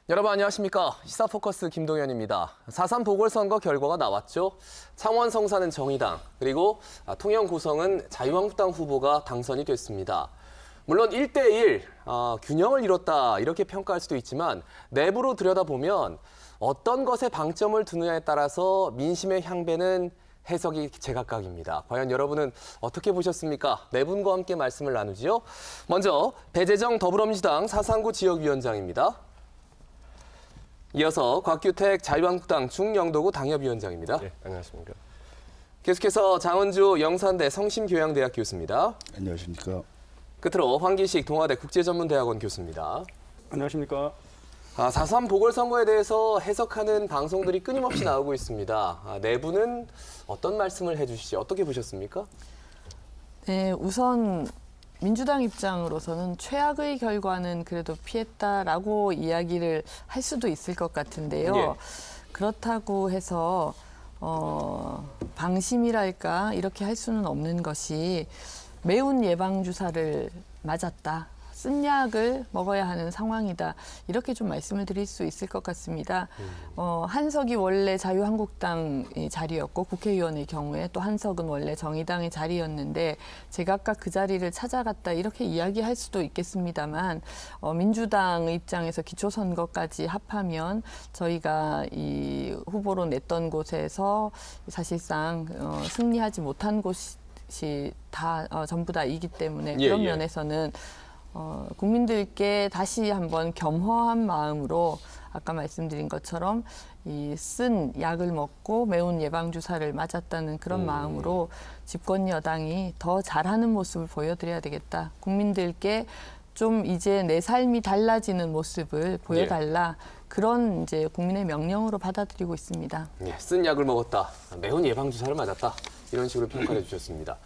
여러분 안녕하십니까? 시사포커스 김동현입니다. 4.3 보궐선거 결과가 나왔죠. 창원 성사는 정의당, 그리고 통영 고성은 자유한국당 후보가 당선이 됐습니다. 물론 1대1 균형을 이뤘다 이렇게 평가할 수도 있지만 내부로 들여다보면 어떤 것에 방점을 두느냐에 따라서 민심의 향배는 해석이 제각각입니다. 과연 여러분은 어떻게 보셨습니까? 네 분과 함께 말씀을 나누지요. 먼저 배재정 더불어민주당 사상구 지역위원장입니다. 이어서 곽규택 자유한국당 중영도구 당협위원장입니다. 네, 안녕하십니까. 계속해서 장은주 영산대 성심교양대학 교수입니다. 안녕하십니까. 끝으로 황기식 동아대 국제전문대학원 교수입니다. 안녕하십니까. 4.3 보궐선거에 대해서 해석하는 방송들이 끊임없이 나오고 있습니다. 네 분은 어떤 말씀을 해주시죠? 어떻게 보셨습니까? 네, 우선 민주당 입장으로서는 최악의 결과는 그래도 피했다라고 이야기를 할 수도 있을 것 같은데요. 예. 그렇다고 해서 방심이랄까 이렇게 할 수는 없는 것이 매운 예방주사를 맞았다. 쓴 약을 먹어야 하는 상황이다. 이렇게 좀 말씀을 드릴 수 있을 것 같습니다. 한석이 원래 자유한국당 자리였고 국회의원의 경우에 또 한석은 원래 정의당의 자리였는데 제각각 그 자리를 찾아갔다 이렇게 이야기할 수도 있겠습니다만 민주당 입장에서 기초선거까지 합하면 저희가 이 후보로 냈던 곳에서 사실상 승리하지 못한 곳이 다 전부 다이기 때문에 그런 면에서는 국민들께 다시 한번 겸허한 마음으로 아까 말씀드린 것처럼 이 쓴 약을 먹고 매운 예방주사를 맞았다는 그런 마음으로 집권 여당이 더 잘하는 모습을 보여드려야 되겠다. 국민들께 좀 이제 내 삶이 달라지는 모습을 보여달라. 그런 이제 국민의 명령으로 받아들이고 있습니다. 쓴 약을 먹었다. 매운 예방주사를 맞았다. 이런 식으로 평가를 해주셨습니다.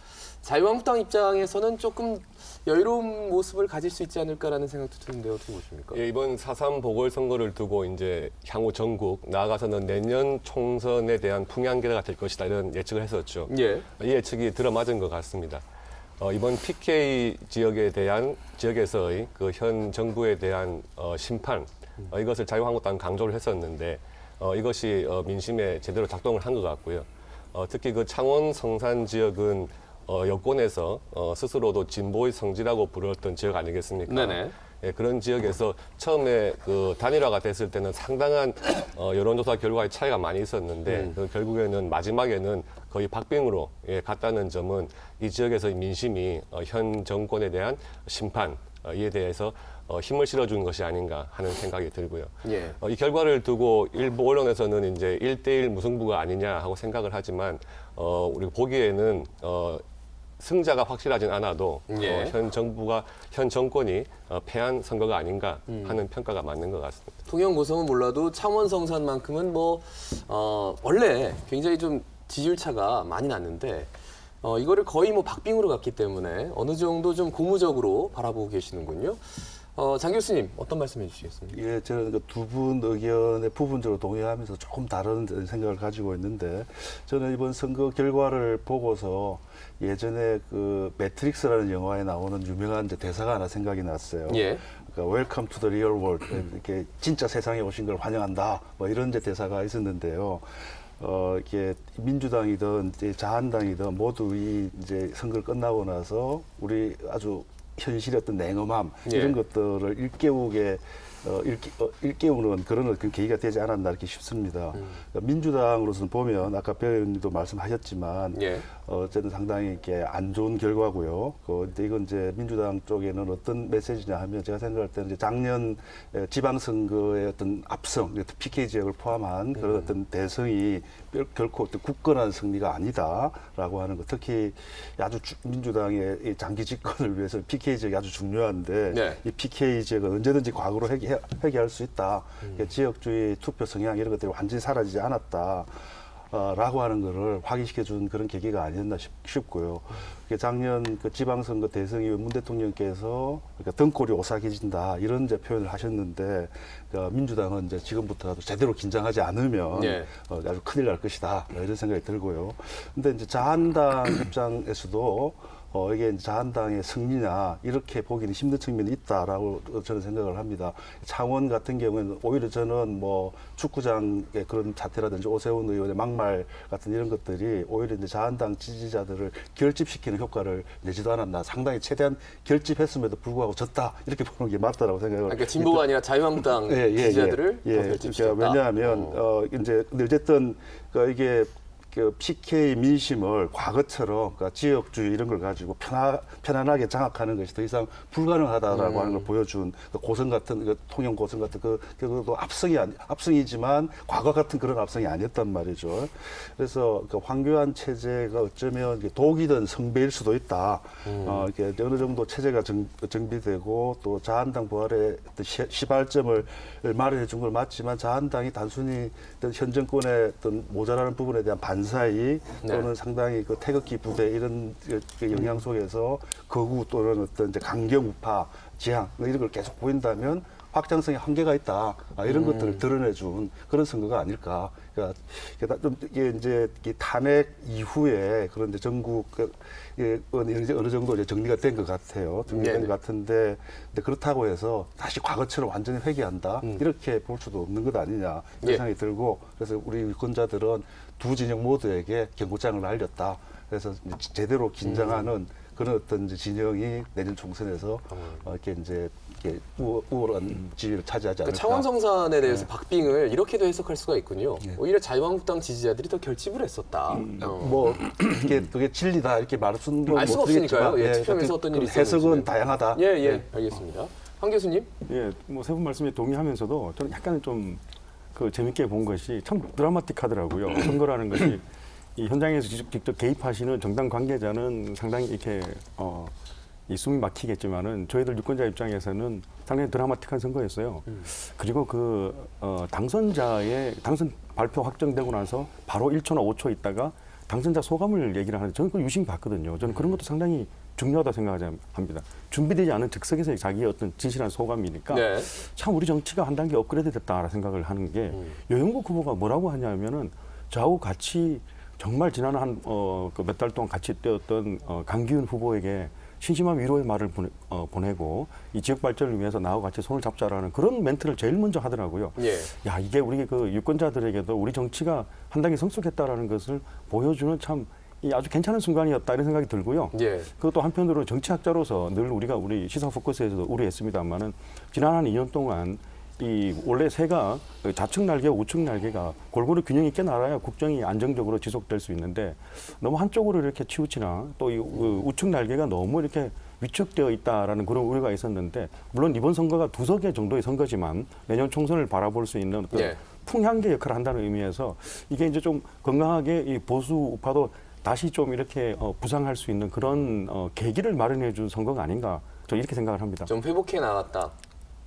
자유한국당 입장에서는 조금 여유로운 모습을 가질 수 있지 않을까라는 생각도 드는데 어떻게 보십니까? 예, 이번 4.3 보궐선거를 두고 이제 향후 전국 나아가서는 내년 총선에 대한 풍향계가 될 것이다 이런 예측을 했었죠. 예. 이 예측이 들어맞은 것 같습니다. 이번 PK 지역에서의 그 현 정부에 대한 심판 이것을 자유한국당 강조를 했었는데 이것이 민심에 제대로 작동을 한 것 같고요. 특히 그 창원 성산 지역은 여권에서 스스로도 진보의 성지라고 부르었던 지역 아니겠습니까? 네네. 예, 그런 지역에서 처음에 그 단일화가 됐을 때는 상당한 여론조사 결과의 차이가 많이 있었는데 결국에는 마지막에는 거의 박빙으로 갔다는 점은 이 지역에서의 민심이 현 정권에 대한 심판 이에 대해서 힘을 실어준 것이 아닌가 하는 생각이 들고요. 예. 이 결과를 두고 일부 언론에서는 이제 1대1 무승부가 아니냐 하고 생각을 하지만 우리 보기에는 승자가 확실하진 않아도 예. 현 정권이 패한 선거가 아닌가 하는 평가가 맞는 것 같습니다. 통영 고성은 몰라도 창원 성산만큼은 원래 굉장히 좀 지지율 차가 많이 났는데 이거를 거의 박빙으로 갔기 때문에 어느 정도 좀 고무적으로 바라보고 계시는군요. 장 교수님 어떤 말씀해 주시겠습니까? 예, 저는 그 두 분 의견에 부분적으로 동의하면서 조금 다른 생각을 가지고 있는데 저는 이번 선거 결과를 보고서 예전에 그 매트릭스라는 영화에 나오는 유명한 이제 대사가 하나 생각이 났어요. 예. 그러니까 Welcome to the real world. 이렇게 진짜 세상에 오신 걸 환영한다. 뭐 이런 이제 대사가 있었는데요. 이렇게 민주당이든 이제 자한당이든 모두 이 이제 선거를 끝나고 나서 우리 아주 현실의 어떤 냉엄함 예. 이런 것들을 일깨우는 그런 어떤 계기가 되지 않았나 이렇게 싶습니다. 그러니까 민주당으로서는 보면 아까 배 의원님도 말씀하셨지만 예. 저는 상당히 이렇게 안 좋은 결과고요. 이건 이제 민주당 쪽에는 어떤 메시지냐 하면 제가 생각할 때는 이제 작년 지방선거의 어떤 압승, PK 지역을 포함한 그런 어떤 대승이 결코 어떤 굳건한 승리가 아니다라고 하는 것. 특히 아주 민주당의 이 장기 집권을 위해서 PK 지역이 아주 중요한데 네. 이 PK 지역은 언제든지 과거로 회귀할 수 있다. 지역주의 투표 성향 이런 것들이 완전히 사라지지 않았다. 라고 하는 거를 확인시켜준 그런 계기가 아니었나 싶고요. 작년 그 지방선거 대선 이후 문 대통령께서 그러니까 등골이 오싹해진다 이런 이제 표현을 하셨는데 그러니까 민주당은 이제 지금부터라도 제대로 긴장하지 않으면 예. 아주 큰일 날 것이다 이런 생각이 들고요. 근데 이제 자한당 입장에서도 이게 이제 자한당의 승리냐 이렇게 보기는 힘든 측면이 있다라고 저는 생각을 합니다. 창원 같은 경우에는 오히려 저는 뭐 축구장의 그런 사태라든지 오세훈 의원의 막말 같은 이런 것들이 오히려 이제 자한당 지지자들을 결집시키는 효과를 내지도 않았나. 상당히 최대한 결집했음에도 불구하고 졌다 이렇게 보는 게 맞다라고 생각을. 그러니까 진보가 아니라 자유한국당 지지자들을 더 결집시켰다. 그러니까 왜냐하면 이제 근데 어쨌든 이게 그 PK 민심을 과거처럼 그러니까 지역주의 이런 걸 가지고 편안하게 장악하는 것이 더 이상 불가능하다라고 하는 걸 보여준 그 고성 같은 그 통영 고성 같은 그것도 압승이지만 과거 같은 그런 압승이 아니었단 말이죠. 그래서 그 황교안 체제가 어쩌면 독이든 성배일 수도 있다. 이렇게 어느 정도 체제가 정비되고 또 자한당 부활의 시발점을 마련해 준 건 맞지만 자한당이 단순히 현 정권의 어떤 모자라는 부분에 대한 반사이 또는 상당히 그 태극기 부대 이런 그 영향 속에서 거구 또는 어떤 이제 강경 우파 지향 이런 걸 계속 보인다면 확장성에 한계가 있다. 이런 것들을 드러내준 그런 선거가 아닐까. 그러니까 좀 이게 이제 탄핵 이후에 그런 이제 전국 어느 정도 이제 정리가 된 것 같아요. 정리된 것 같은데 근데 그렇다고 해서 다시 과거처럼 완전히 회귀한다. 이렇게 볼 수도 없는 것 아니냐 이런 생각이 들고 그래서 우리 유권자들은 두 진영 모두에게 경고장을 날렸다. 그래서 이제 제대로 긴장하는 그런 어떤 이제 진영이 내년 총선에서 이렇게 이제 우월한 지위를 차지하지 않을까. 창원 성산에 대해서 박빙을 이렇게도 해석할 수가 있군요. 오히려 자유한국당 지지자들이 더 결집을 했었다. 뭐 그게 진리다 이렇게 말할 수는 알 수가 없으니까요. 투표에서 어떤 일이 있었는지. 해석은 다양하다. 알겠습니다. 황 교수님. 예, 뭐 세 분 말씀에 동의하면서도 저는 약간 좀 그 재밌게 본 것이 참 드라마틱하더라고요. 선거라는 것이 이 현장에서 직접 개입하시는 정당 관계자는 상당히 이렇게 이 숨이 막히겠지만은 저희들 유권자 입장에서는 상당히 드라마틱한 선거였어요. 그리고 당선 발표 확정되고 나서 바로 1초나 5초 있다가 당선자 소감을 얘기를 하는데 저는 그걸 유심히 봤거든요. 저는 그런 것도 상당히 중요하다 생각합니다. 준비되지 않은 즉석에서의 자기의 어떤 진실한 소감이니까 참 우리 정치가 한 단계 업그레이드 됐다라는 생각을 하는 게 여영국 후보가 뭐라고 하냐면은 저하고 같이 정말 지난 몇 달 동안 같이 뛰었던 강기훈 후보에게 신심한 위로의 말을 보내고 이 지역 발전을 위해서 나하고 같이 손을 잡자라는 그런 멘트를 제일 먼저 하더라고요. 야, 이게 우리 그 유권자들에게도 우리 정치가 한 단계 성숙했다라는 것을 보여주는 참 아주 괜찮은 순간이었다 이런 생각이 들고요. 그것도 한편으로 정치학자로서 늘 우리 시사 포커스에서도 우려했습니다만은 지난 한 2년 동안 이 원래 새가 좌측 날개와 우측 날개가 골고루 균형 있게 날아야 국정이 안정적으로 지속될 수 있는데 너무 한쪽으로 이렇게 치우치나 또 이 우측 날개가 너무 이렇게 위축되어 있다라는 그런 우려가 있었는데 물론 이번 선거가 2석의 정도의 선거지만 내년 총선을 바라볼 수 있는 어떤 풍향계 역할을 한다는 의미에서 이게 이제 좀 건강하게 이 보수 우파도 다시 좀 이렇게 부상할 수 있는 그런 계기를 마련해 준 선거가 아닌가 저 이렇게 생각을 합니다. 좀 회복해 나갔다.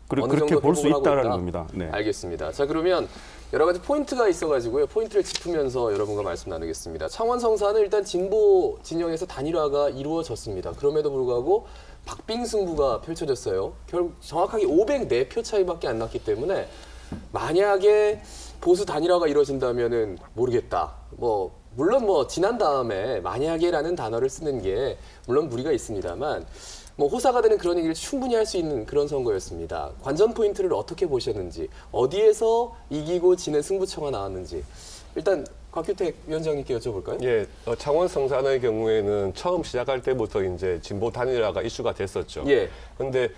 그렇게 볼 수 있다라는 겁니다. 네. 알겠습니다. 자, 그러면 여러 가지 포인트가 있어가지고요. 포인트를 짚으면서 여러분과 말씀 나누겠습니다. 창원 성산은 일단 진보 진영에서 단일화가 이루어졌습니다. 그럼에도 불구하고 박빙 승부가 펼쳐졌어요. 결국 정확하게 504표 차이밖에 안 났기 때문에 만약에 보수 단일화가 이루어진다면은 모르겠다. 물론 지난 다음에 만약에라는 단어를 쓰는 게 물론 무리가 있습니다만 호사가 되는 그런 얘기를 충분히 할 수 있는 그런 선거였습니다. 관전 포인트를 어떻게 보셨는지, 어디에서 이기고 지는 승부처가 나왔는지 일단 곽규택 위원장님께 여쭤볼까요? 예, 창원 성산의 경우에는 처음 시작할 때부터 이제 진보 단일화가 이슈가 됐었죠. 그런데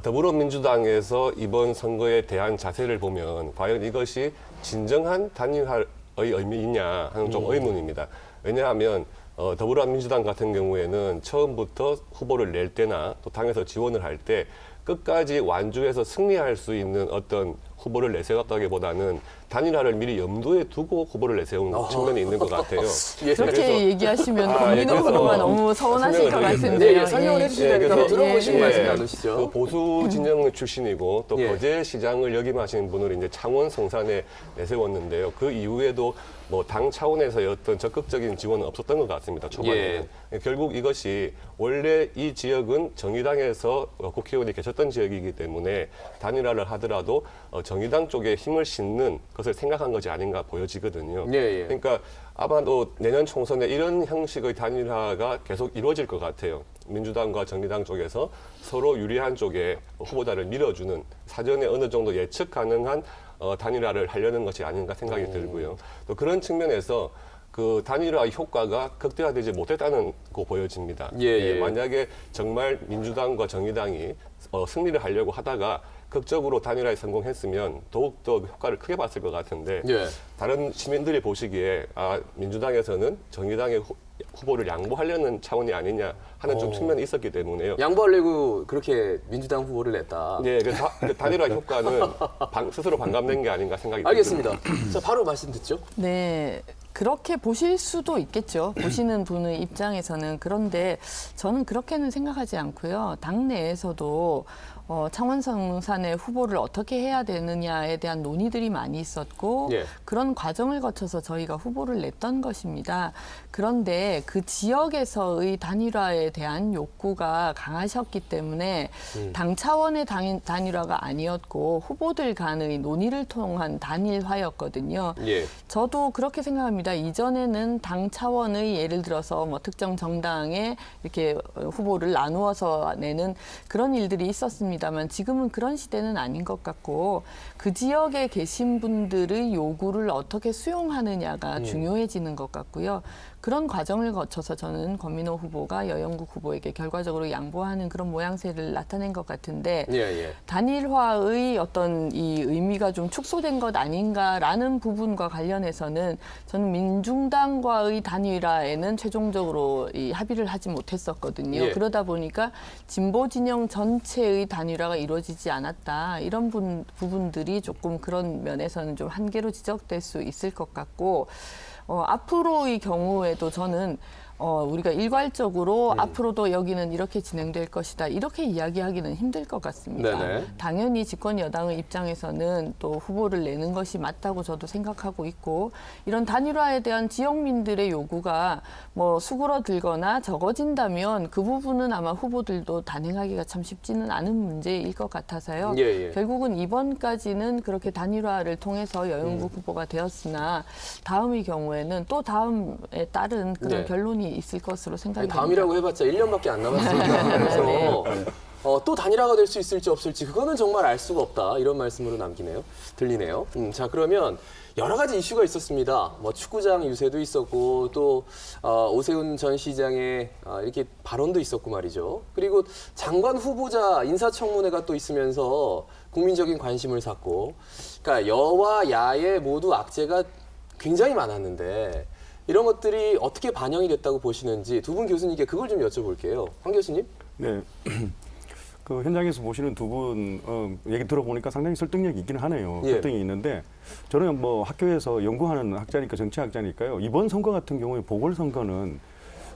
더불어민주당에서 이번 선거에 대한 자세를 보면 과연 이것이 진정한 단일화의 의미이냐 하는 좀 의문입니다. 왜냐하면 더불어민주당 같은 경우에는 처음부터 후보를 낼 때나 또 당에서 지원을 할 때 끝까지 완주해서 승리할 수 있는 어떤 후보를 내세웠다기보다는 단일화를 미리 염두에 두고 후보를 내세운 측면이 있는 것 같아요. 그렇게 얘기하시면 국민의 후보가 너무 서운하실 것 같은데요. 설명을 해주시니까 들어보시고 말씀 나누시죠. 그 보수 진영 출신이고 또 거제 시장을 역임하시는 분을 이제 창원 성산에 내세웠는데요. 그 이후에도 당 차원에서의 어떤 적극적인 지원은 없었던 것 같습니다. 초반에는. 결국 이것이 원래 이 지역은 정의당에서 국회의원이 계셨던 지역이기 때문에 단일화를 하더라도 정의당 쪽에 힘을 싣는 것을 생각한 것이 아닌가 보여지거든요. 그러니까 아마도 내년 총선에 이런 형식의 단일화가 계속 이루어질 것 같아요. 민주당과 정의당 쪽에서 서로 유리한 쪽에 후보자를 밀어주는 사전에 어느 정도 예측 가능한 단일화를 하려는 것이 아닌가 생각이 들고요. 또 그런 측면에서 그 단일화 효과가 극대화되지 못했다는 거 보여집니다. 예. 만약에 정말 민주당과 정의당이 승리를 하려고 하다가 극적으로 단일화에 성공했으면 더욱더 효과를 크게 봤을 것 같은데 예. 다른 시민들이 보시기에 민주당에서는 정의당의 후보를 양보하려는 차원이 아니냐 하는 좀 측면이 있었기 때문에요. 양보하려고 그렇게 민주당 후보를 냈다. 네, 그 단일화 효과는 스스로 반감된 게 아닌가 생각이 듭니다. 알겠습니다. 자, 바로 말씀 듣죠. 네. 그렇게 보실 수도 있겠죠. 보시는 분의 입장에서는. 그런데 저는 그렇게는 생각하지 않고요. 당내에서도 창원성산의 후보를 어떻게 해야 되느냐에 대한 논의들이 많이 있었고 예. 그런 과정을 거쳐서 저희가 후보를 냈던 것입니다. 그런데 그 지역에서의 단일화에 대한 욕구가 강하셨기 때문에 당 차원의 단일화가 아니었고 후보들 간의 논의를 통한 단일화였거든요. 예. 저도 그렇게 생각합니다. 이전에는 당 차원의 예를 들어서 뭐 특정 정당에 이렇게 후보를 나누어서 내는 그런 일들이 있었습니다만 지금은 그런 시대는 아닌 것 같고 그 지역에 계신 분들의 요구를 어떻게 수용하느냐가 중요해지는 것 같고요. 그런 과정을 거쳐서 저는 권민호 후보가 여영국 후보에게 결과적으로 양보하는 그런 모양새를 나타낸 것 같은데 예. 단일화의 어떤 이 의미가 좀 축소된 것 아닌가라는 부분과 관련해서는 저는 민중당과의 단일화에는 최종적으로 이 합의를 하지 못했었거든요. 예. 그러다 보니까 진보 진영 전체의 단일화가 이루어지지 않았다. 이런 부분들이 조금 그런 면에서는 좀 한계로 지적될 수 있을 것 같고 앞으로의 경우에도 저는 우리가 일괄적으로 앞으로도 여기는 이렇게 진행될 것이다. 이렇게 이야기하기는 힘들 것 같습니다. 네네. 당연히 집권 여당의 입장에서는 또 후보를 내는 것이 맞다고 저도 생각하고 있고 이런 단일화에 대한 지역민들의 요구가 뭐 수그러들거나 적어진다면 그 부분은 아마 후보들도 단행하기가 참 쉽지는 않은 문제일 것 같아서요. 예. 결국은 이번까지는 그렇게 단일화를 통해서 여영국 후보가 되었으나 다음의 경우에는 또 다음에 따른 그런 네. 결론이 있을 것으로 생각이 됩니다. 다음이라고 해봤자 1년밖에 안 남았습니다. 그래서 또 단일화가 될 수 있을지 없을지 그거는 정말 알 수가 없다. 이런 말씀으로 들리네요. 자, 그러면 여러 가지 이슈가 있었습니다. 뭐 축구장 유세도 있었고 또 오세훈 전 시장의 이렇게 발언도 있었고 말이죠. 그리고 장관 후보자 인사청문회가 또 있으면서 국민적인 관심을 샀고, 그러니까 여와 야의 모두 악재가 굉장히 많았는데 이런 것들이 어떻게 반영이 됐다고 보시는지 두 분 교수님께 그걸 좀 여쭤볼게요. 황 교수님? 네. 그 현장에서 보시는 두 분 얘기 들어보니까 상당히 설득력이 있긴 하네요. 예. 설득이 있는데 저는 뭐 학교에서 연구하는 학자니까 정치학자니까요. 이번 선거 같은 경우에 보궐선거는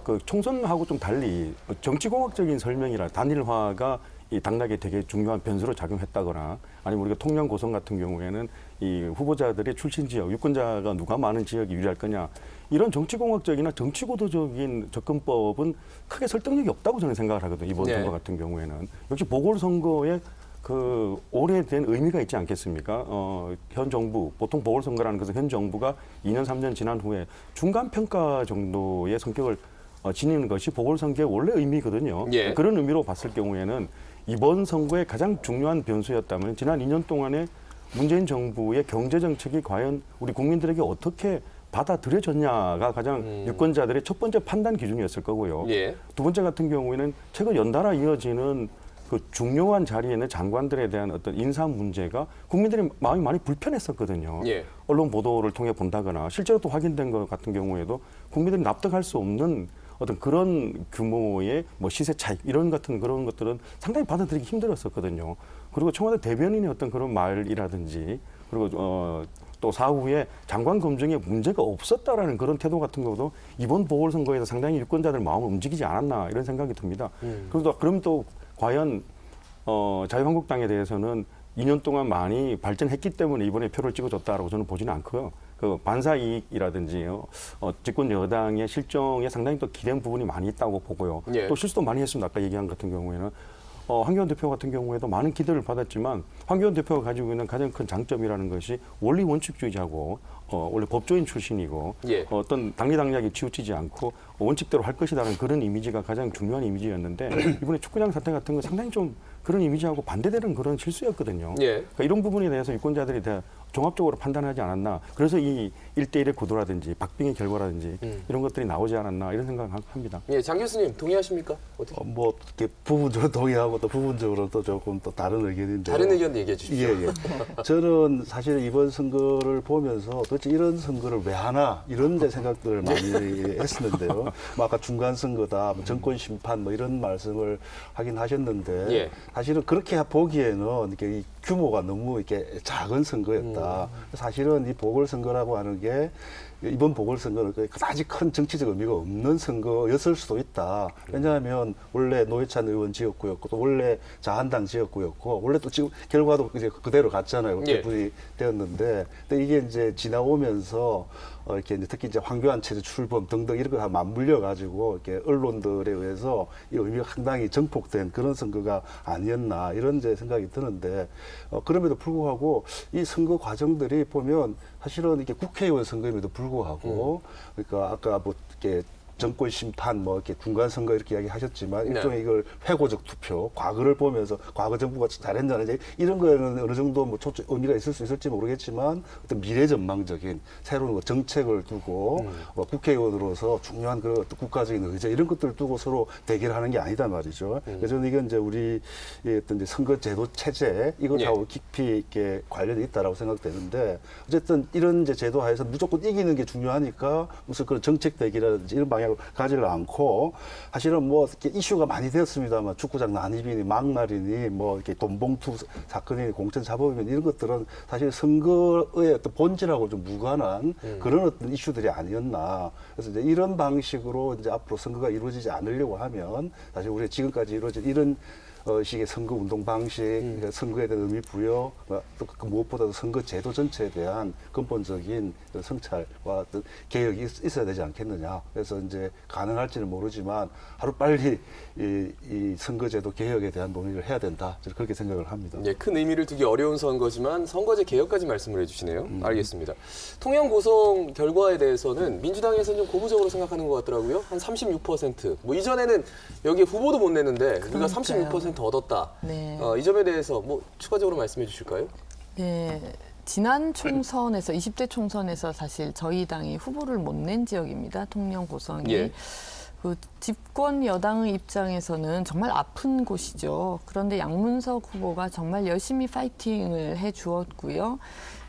그 총선하고 좀 달리 정치공학적인 설명이라 단일화가 이 당락에 되게 중요한 변수로 작용했다거나 아니면 우리가 통영 고성 같은 경우에는 이 후보자들의 출신 지역, 유권자가 누가 많은 지역이 유리할 거냐 이런 정치공학적이나 정치구도적인 접근법은 크게 설득력이 없다고 저는 생각을 하거든요. 이번 네. 선거 같은 경우에는. 역시 보궐선거에 그 오래된 의미가 있지 않겠습니까? 현 정부, 보통 보궐선거라는 것은 현 정부가 2년, 3년 지난 후에 중간평가 정도의 성격을 지니는 것이 보궐선거의 원래 의미거든요. 예. 그런 의미로 봤을 경우에는 이번 선거의 가장 중요한 변수였다면 지난 2년 동안에 문재인 정부의 경제정책이 과연 우리 국민들에게 어떻게 받아들여졌냐가 가장 유권자들의 첫 번째 판단 기준이었을 거고요. 예. 두 번째 같은 경우에는 최근 연달아 이어지는 그 중요한 자리에는 장관들에 대한 어떤 인사 문제가 국민들의 마음이 많이 불편했었거든요. 예. 언론 보도를 통해 본다거나 실제로 또 확인된 것 같은 경우에도 국민들이 납득할 수 없는 어떤 그런 규모의 뭐 시세 차익 이런 같은 그런 것들은 상당히 받아들이기 힘들었었거든요. 그리고 청와대 대변인의 어떤 그런 말이라든지 그리고 또 사후에 장관 검증에 문제가 없었다라는 그런 태도 같은 것도 이번 보궐선거에서 상당히 유권자들 마음을 움직이지 않았나 이런 생각이 듭니다. 그럼 또 과연 자유한국당에 대해서는 2년 동안 많이 발전했기 때문에 이번에 표를 찍어줬다라고 저는 보지는 않고요. 그 반사 이익이라든지 집권 여당의 실정에 상당히 또 기댄 부분이 많이 있다고 보고요. 예. 또 실수도 많이 했습니다. 아까 얘기한 같은 경우에는 황교안 대표 같은 경우에도 많은 기대를 받았지만 황교안 대표가 가지고 있는 가장 큰 장점이라는 것이 원리 원칙주의자고 원래 법조인 출신이고 예. 어떤 당리당략에 치우치지 않고 원칙대로 할 것이라는 그런 이미지가 가장 중요한 이미지였는데 이번에 축구장 사태 같은 건 상당히 좀 그런 이미지하고 반대되는 그런 실수였거든요. 예. 그러니까 이런 부분에 대해서 유권자들이 다 종합적으로 판단하지 않았나. 그래서 이 1대1의 구도라든지 박빙의 결과라든지 이런 것들이 나오지 않았나 이런 생각을 합니다. 예, 장 교수님 동의하십니까? 어떻게? 뭐 이렇게 부분적으로 동의하고 또 부분적으로 또 조금 또 다른 의견인데. 다른 의견 얘기해 주십시오. 예, 예. 저는 사실 이번 선거를 보면서 도대체 이런 선거를 왜 하나 이런 데 생각들을 많이 했었는데요. 뭐 아까 중간 선거다, 뭐 정권 심판 뭐 이런 말씀을 하긴 하셨는데 예. 사실은 그렇게 보기에는 이렇게 이 규모가 너무 이렇게 작은 선거였다. 사실은 이 보궐선거라고 하는 게 이번 보궐선거는 그다지 큰 정치적 의미가 없는 선거였을 수도 있다. 왜냐하면 원래 노회찬 의원 지역구였고 또 원래 자한당 지역구였고 원래 또 지금 결과도 이제 그대로 갔잖아요. 예. 개분이 되었는데 근데 이게 이제 지나오면서 이렇게 이제 특히 이제 황교안 체제 출범 등등 이런 거 다 맞물려 가지고 이렇게 언론들에 의해서 이 의미가 상당히 증폭된 그런 선거가 아니었나 이런 이제 생각이 드는데 그럼에도 불구하고 이 선거 과정들이 보면 사실은 이렇게 국회의원 선거임에도 불구하고 그러니까 아까 뭐 이렇게 정권 심판 뭐 이렇게 중간 선거 이렇게 이야기하셨지만 일종의 이걸 회고적 투표 과거를 보면서 과거 정부가 잘했나 이제 이런 거에는 어느 정도 뭐 의미가 있을 수 있을지 모르겠지만 어떤 미래 전망적인 새로운 뭐 정책을 두고 뭐 국회의원으로서 중요한 그 국가적인 의제 이런 것들을 두고 서로 대결하는 게 아니다 말이죠. 그래서 저는 이건 이제 우리 어떤 이제 선거 제도 체제 이것하고 깊이 있게 관련이 있다라고 생각되는데 어쨌든 이런 이제 제도 하에서 무조건 이기는 게 중요하니까 무슨 그런 정책 대결이라든지 이런 방향 가지를 않고 사실은 뭐 이렇게 이슈가 많이 되었습니다만 축구장 난입이니 막말이니 뭐 이렇게 돈봉투 사건이니 공천 자범이니 이런 것들은 사실 선거의 어떤 본질하고 좀 무관한 그런 어떤 이슈들이 아니었나. 그래서 이제 이런 방식으로 이제 앞으로 선거가 이루어지지 않으려고 하면 사실 우리가 지금까지 이루어진 이런 식의 선거 운동 방식, 그러니까 선거에 대한 의미 부여, 또 그 무엇보다도 선거 제도 전체에 대한 근본적인 성찰과 어떤 개혁이 있어야 되지 않겠느냐. 그래서 이제 가능할지는 모르지만 하루 빨리 이 선거제도 개혁에 대한 논의를 해야 된다. 저는 그렇게 생각을 합니다. 예, 큰 의미를 두기 어려운 선거지만 선거제 개혁까지 말씀을 해주시네요. 알겠습니다. 통영 고성 결과에 대해서는 민주당에서는 좀 고무적으로 생각하는 것 같더라고요. 한 36%. 뭐 이전에는 여기 후보도 못 냈는데 우리가 그러니까요. 36% 얻었다. 네. 이 점에 대해서 뭐 추가적으로 말씀해 주실까요? 네. 지난 총선에서 20대 총선에서 사실 저희 당이 후보를 못 낸 지역입니다. 통영 고성이. 예. 그 집권 여당의 입장에서는 정말 아픈 곳이죠. 그런데 양문석 후보가 정말 열심히 파이팅을 해 주었고요.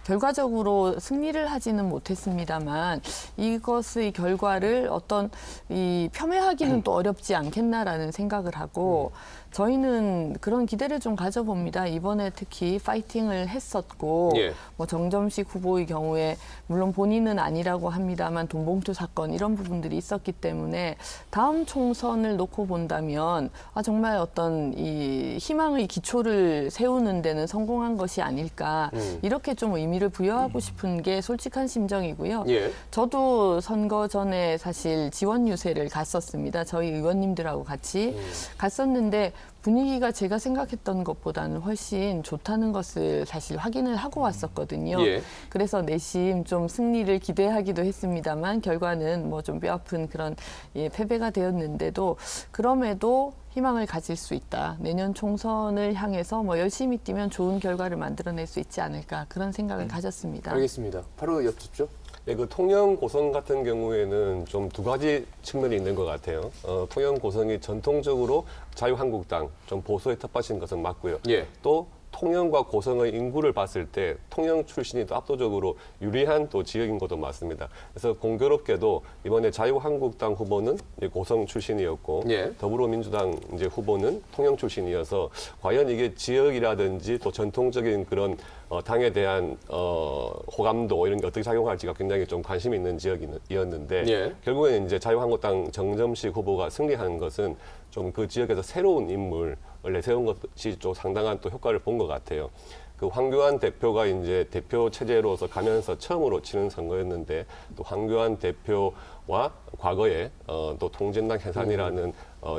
결과적으로 승리를 하지는 못했습니다만 이것의 결과를 어떤 이 폄훼하기는 또 어렵지 않겠나라는 생각을 하고 저희는 그런 기대를 좀 가져봅니다. 이번에 특히 파이팅을 했었고 예. 뭐 정점식 후보의 경우에 물론 본인은 아니라고 합니다만 돈봉투 사건 이런 부분들이 있었기 때문에 다음 총선을 놓고 본다면 정말 어떤 이 희망의 기초를 세우는 데는 성공한 것이 아닐까 이렇게 좀 의미를 부여하고 싶은 게 솔직한 심정이고요. 예. 저도 선거 전에 사실 지원 유세를 갔었습니다. 저희 의원님들하고 같이 갔었는데 분위기가 제가 생각했던 것보다는 훨씬 좋다는 것을 사실 확인을 하고 왔었거든요. 예. 그래서 내심 좀 승리를 기대하기도 했습니다만 결과는 뭐 좀 뼈아픈 그런 패배가 되었는데도 그럼에도 희망을 가질 수 있다. 내년 총선을 향해서 뭐 열심히 뛰면 좋은 결과를 만들어낼 수 있지 않을까 그런 생각을 가졌습니다. 알겠습니다. 바로 여쭙죠. 네, 그 통영 고성 같은 경우에는 좀 두 가지 측면이 있는 것 같아요. 통영 고성이 전통적으로 자유한국당 좀 보수의 텃밭인 것은 맞고요. 예. 또 통영과 고성의 인구를 봤을 때 통영 출신이 또 압도적으로 유리한 또 지역인 것도 맞습니다. 그래서 공교롭게도 이번에 자유한국당 후보는 이제 고성 출신이었고 예. 더불어민주당 이제 후보는 통영 출신이어서 과연 이게 지역이라든지 또 전통적인 그런 당에 대한 호감도 이런 게 어떻게 작용할지가 굉장히 좀 관심이 있는 지역이었는데 예. 결국에는 이제 자유한국당 정점식 후보가 승리한 것은 좀 그 지역에서 새로운 인물을 내세운 것이 좀 상당한 또 효과를 본 것 같아요. 그 황교안 대표가 이제 대표 체제로서 가면서 처음으로 치는 선거였는데 또 황교안 대표와 과거에 또 통진당 해산이라는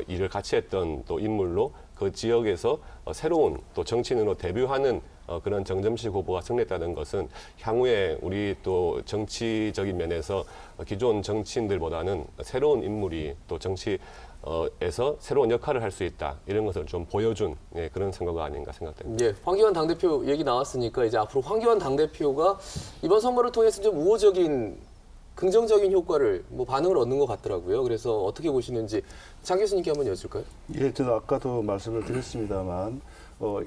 일을 같이 했던 또 인물로 그 지역에서 새로운 또 정치인으로 데뷔하는 그런 정점식 후보가 승리했다는 것은 향후에 우리 또 정치적인 면에서 기존 정치인들보다는 새로운 인물이 또 정치에서 새로운 역할을 할 수 있다. 이런 것을 좀 보여준 그런 선거가 아닌가 생각됩니다. 예, 황교안 당대표 얘기 나왔으니까 이제 앞으로 황교안 당대표가 이번 선거를 통해서 좀 우호적인 긍정적인 효과를 반응을 얻는 것 같더라고요. 그래서 어떻게 보시는지 장 교수님께 한번 여쭐까요? 예, 저는 아까도 말씀을 드렸습니다만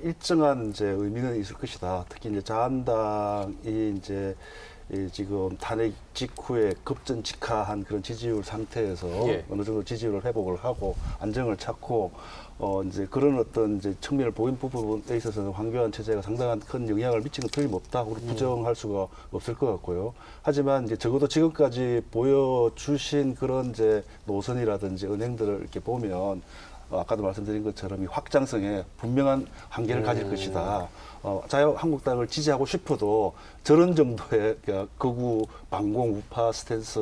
일정한 이제 의미는 있을 것이다. 특히 이제 자한당이 이제 지금 탄핵 직후에 급전직하한 그런 지지율 상태에서 예. 어느 정도 지지율을 회복을 하고 안정을 찾고 이제 그런 어떤 이제 측면을 보인 부분에 있어서는 황교안 체제가 상당한 큰 영향을 미치는 건 틀림없다. 우리 부정할 수가 없을 것 같고요. 하지만 이제 적어도 지금까지 보여주신 그런 이제 노선이라든지 은행들을 이렇게 보면 아까도 말씀드린 것처럼 이 확장성에 분명한 한계를 가질 것이다. 자유한국당을 지지하고 싶어도 저런 정도의 극우, 반공, 우파 스탠스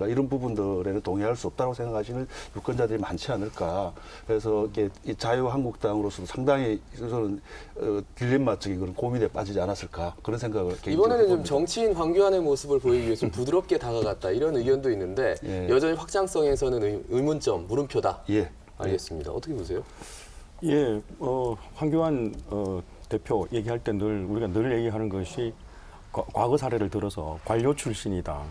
이런 부분들에는 동의할 수 없다고 생각하시는 유권자들이 많지 않을까. 그래서 이게 이 자유한국당으로서도 상당히 저는 딜레마적인 그런 고민에 빠지지 않았을까 그런 생각을 개인적으로 이번에는 좀 해봅니다. 정치인 황교안의 모습을 보이기 위해 좀 부드럽게 다가갔다 이런 의견도 있는데 예. 여전히 확장성에서는 의문점, 물음표다. 예. 알겠습니다. 어떻게 보세요? 예, 황교안 대표 얘기할 때 늘 우리가 늘 얘기하는 것이 과거 사례를 들어서 관료 출신이다,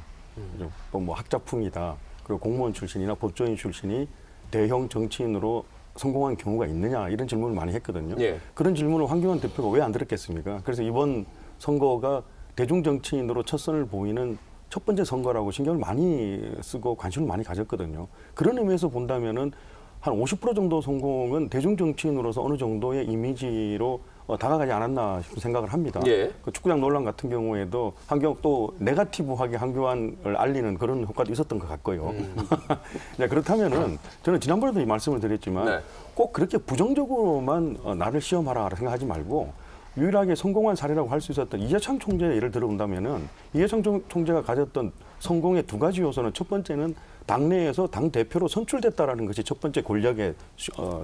뭐 학자풍이다, 그리고 공무원 출신이나 법조인 출신이 대형 정치인으로 성공한 경우가 있느냐 이런 질문을 많이 했거든요. 예. 그런 질문을 황교안 대표가 왜 안 들었겠습니까? 그래서 이번 선거가 대중 정치인으로 첫 선을 보이는 첫 번째 선거라고 신경을 많이 쓰고 관심을 많이 가졌거든요. 그런 의미에서 본다면은 한 50% 정도 성공은 대중 정치인으로서 어느 정도의 이미지로 다가가지 않았나 싶은 생각을 합니다. 예. 그 축구장 논란 같은 경우에도 한경 또 네거티브하게 황교안을 알리는 그런 효과도 있었던 것 같고요. 네, 그렇다면은 저는 지난번에도 이 말씀을 드렸지만 네. 꼭 그렇게 부정적으로만 나를 시험하라 생각하지 말고 유일하게 성공한 사례라고 할 수 있었던 이해창 총재의 예를 들어본다면은 이해창 총재가 가졌던 성공의 두 가지 요소는 첫 번째는 당내에서 당 대표로 선출됐다라는 것이 첫 번째 권력의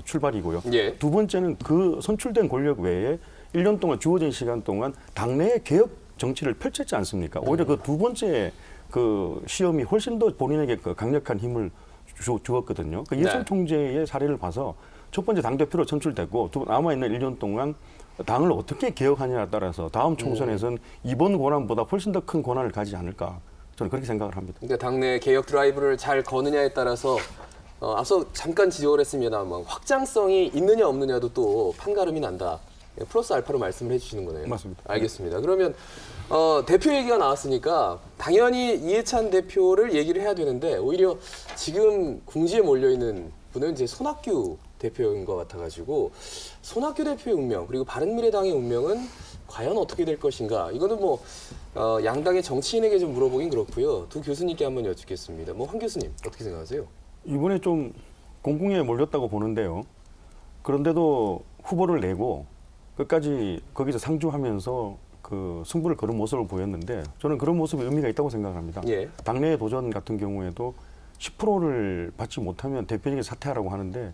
출발이고요. 예. 두 번째는 그 선출된 권력 외에 1년 동안 주어진 시간 동안 당내의 개혁 정치를 펼쳤지 않습니까? 오히려 그 두 번째 그 시험이 훨씬 더 본인에게 그 강력한 힘을 주었거든요. 그 이해창 네. 총재의 사례를 봐서 첫 번째 당 대표로 선출됐고 남아있는 1년 동안 당을 어떻게 개혁하냐에 따라서 다음 총선에서는 이번 권한보다 훨씬 더 큰 권한을 가지지 않을까. 저는 그렇게 생각을 합니다. 그러니까 당내 개혁 드라이브를 잘 거느냐에 따라서 앞서 잠깐 지적을 했습니다만 확장성이 있느냐 없느냐도 또 판가름이 난다. 플러스 알파로 말씀을 해주시는 거네요. 맞습니다. 알겠습니다. 그러면 대표 얘기가 나왔으니까 당연히 이해찬 대표를 얘기를 해야 되는데 오히려 지금 궁지에 몰려 있는 분은 이제 손학규 대표인 것 같아가지고 손학규 대표의 운명 그리고 바른미래당의 운명은 과연 어떻게 될 것인가? 이거는 양당의 정치인에게 좀 물어보긴 그렇고요. 두 교수님께 한번 여쭙겠습니다. 황 교수님 어떻게 생각하세요? 이번에 좀 공공에 몰렸다고 보는데요. 그런데도 후보를 내고 끝까지 거기서 상주하면서 그 승부를 거는 모습을 보였는데 저는 그런 모습이 의미가 있다고 생각을 합니다. 예. 당내 도전 같은 경우에도 10%를 받지 못하면 대표직에 사퇴하라고 하는데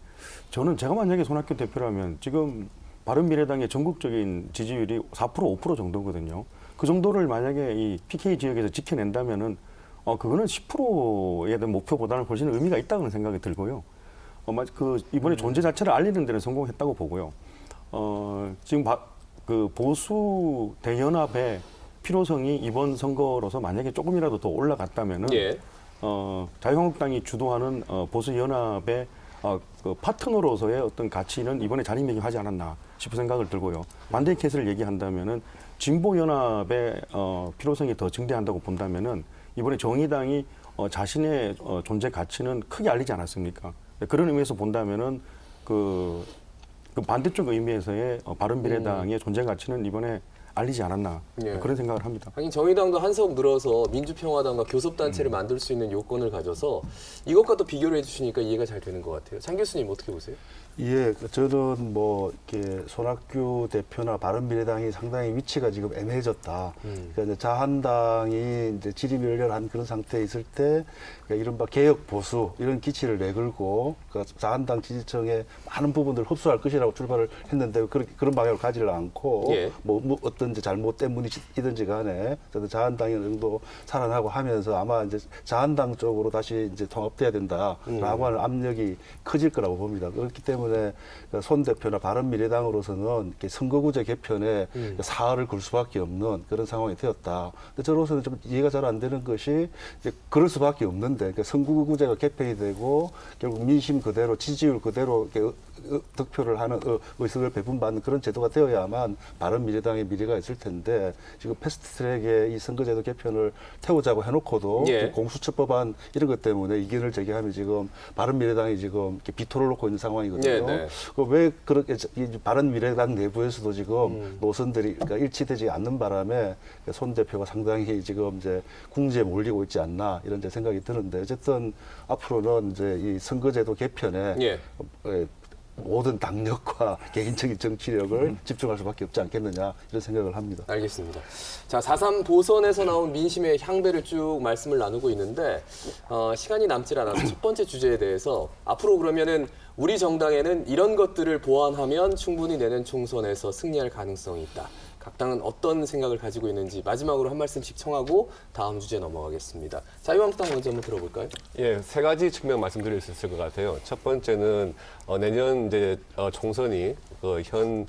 저는 제가 만약에 손학규 대표라면 지금 바른미래당의 전국적인 지지율이 4% 5% 정도거든요. 그 정도를 만약에 이 PK 지역에서 지켜낸다면은 그거는 10%에 대한 목표보다는 훨씬 의미가 있다는 생각이 들고요. 이번에 존재 자체를 알리는 데는 성공했다고 보고요. 지금 그 보수 대연합의 필요성이 이번 선거로서 만약에 조금이라도 더 올라갔다면은 예. 자유한국당이 주도하는 보수 연합의 그 파트너로서의 어떤 가치는 이번에 자리매김하지 않았나 싶은 생각을 들고요. 반대 케이스를 얘기한다면은 진보 연합의 필요성이 더 증대한다고 본다면은 이번에 정의당이 자신의 존재 가치는 크게 알리지 않았습니까? 그런 의미에서 본다면은 그 반대쪽 의미에서의 바른미래당의 존재 가치는 이번에 알리지 않았나 예. 그런 생각을 합니다. 하긴 정의당도 한석 늘어서 민주평화당과 교섭단체를 만들 수 있는 요건을 가져서 이것과 또 비교를 해주시니까 이해가 잘 되는 것 같아요. 장 교수님 어떻게 보세요? 예, 저는 뭐 이렇게 손학규 대표나 바른미래당이 상당히 위치가 지금 애매해졌다. 그러니까 이제 자한당이 이제 지리멸렬한 그런 상태에 있을 때 그러니까 이른바 개혁 보수 이런 기치를 내걸고 그러니까 자한당 지지층의 많은 부분들을 흡수할 것이라고 출발을 했는데 그런 방향을 가지를 않고 예. 뭐 어떤 이제 잘못된 분이든지 간에 저도 자한당이 어느 정도 살아나고 하면서 아마 이제 자한당 쪽으로 다시 이제 통합돼야 된다라고 하는 압력이 커질 거라고 봅니다. 그렇기 때문에 손 대표나 바른미래당으로서는 이렇게 선거구제 개편에 사활을 걸 수밖에 없는 그런 상황이 되었다. 근데 저로서는 좀 이해가 잘 안 되는 것이 이제 그럴 수밖에 없는데 그러니까 선거구제가 개편이 되고 결국 민심 그대로 지지율 그대로 이렇게 득표를 하는 의석을 배분받는 그런 제도가 되어야만 바른미래당의 미래가 있을 텐데 지금 패스트트랙에 이 선거제도 개편을 태우자고 해놓고도 예. 공수처법안 이런 것 때문에 이견을 제기하면 지금 바른미래당이 지금 이렇게 비토를 놓고 있는 상황이거든요. 네. 왜 그렇게 이 바른미래당 내부에서도 지금 노선들이 그러니까 일치되지 않는 바람에 손 대표가 상당히 지금 이제 궁지에 몰리고 있지 않나 이런 제 생각이 드는데 어쨌든 앞으로는 이제 이 선거제도 개편에 예. 모든 당력과 개인적인 정치력을 집중할 수밖에 없지 않겠느냐 이런 생각을 합니다. 알겠습니다. 자, 4.3 보선에서 나온 민심의 향배를 쭉 말씀을 나누고 있는데 시간이 남질 않아서 첫 번째 주제에 대해서 앞으로 그러면은 우리 정당에는 이런 것들을 보완하면 충분히 내년 총선에서 승리할 가능성이 있다. 각 당은 어떤 생각을 가지고 있는지 마지막으로 한 말씀씩 청하고 다음 주제 넘어가겠습니다. 자유한국당 먼저 한번 들어볼까요? 예, 세 가지 측면 말씀드릴 수 있을 것 같아요. 첫 번째는 내년 이제 총선이 그 현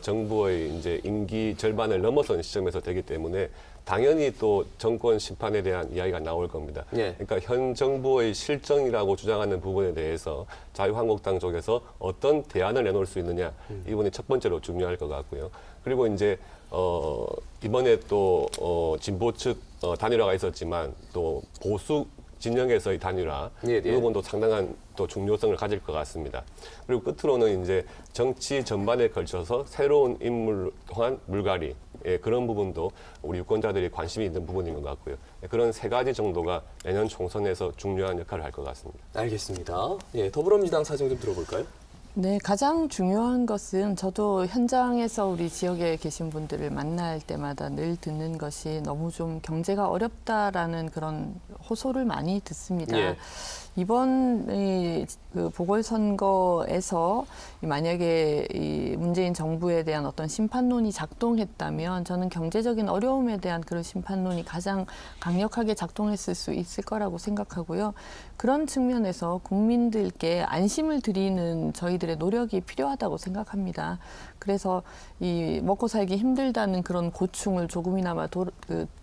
정부의 이제 임기 절반을 넘어선 시점에서 되기 때문에 당연히 또 정권 심판에 대한 이야기가 나올 겁니다. 예. 그러니까 현 정부의 실정이라고 주장하는 부분에 대해서 자유한국당 쪽에서 어떤 대안을 내놓을 수 있느냐 이 부분이 첫 번째로 중요할 것 같고요. 그리고 이제 이번에 또 진보 측 단일화가 있었지만 또 보수 진영에서의 단일화 예, 이 부분도 상당한 또 중요성을 가질 것 같습니다. 그리고 끝으로는 이제 정치 전반에 걸쳐서 새로운 인물 또한 물갈이 그런 부분도 우리 유권자들이 관심이 있는 부분인 것 같고요. 그런 세 가지 정도가 내년 총선에서 중요한 역할을 할 것 같습니다. 알겠습니다. 예, 더불어민주당 사정 좀 들어볼까요? 네, 가장 중요한 것은 저도 현장에서 우리 지역에 계신 분들을 만날 때마다 늘 듣는 것이 너무 좀 경제가 어렵다라는 그런 호소를 많이 듣습니다. 예. 이번 그 보궐선거에서 만약에 이 문재인 정부에 대한 어떤 심판론이 작동했다면 저는 경제적인 어려움에 대한 그런 심판론이 가장 강력하게 작동했을 수 있을 거라고 생각하고요. 그런 측면에서 국민들께 안심을 드리는 저희들의 노력이 필요하다고 생각합니다. 그래서 이 먹고 살기 힘들다는 그런 고충을 조금이나마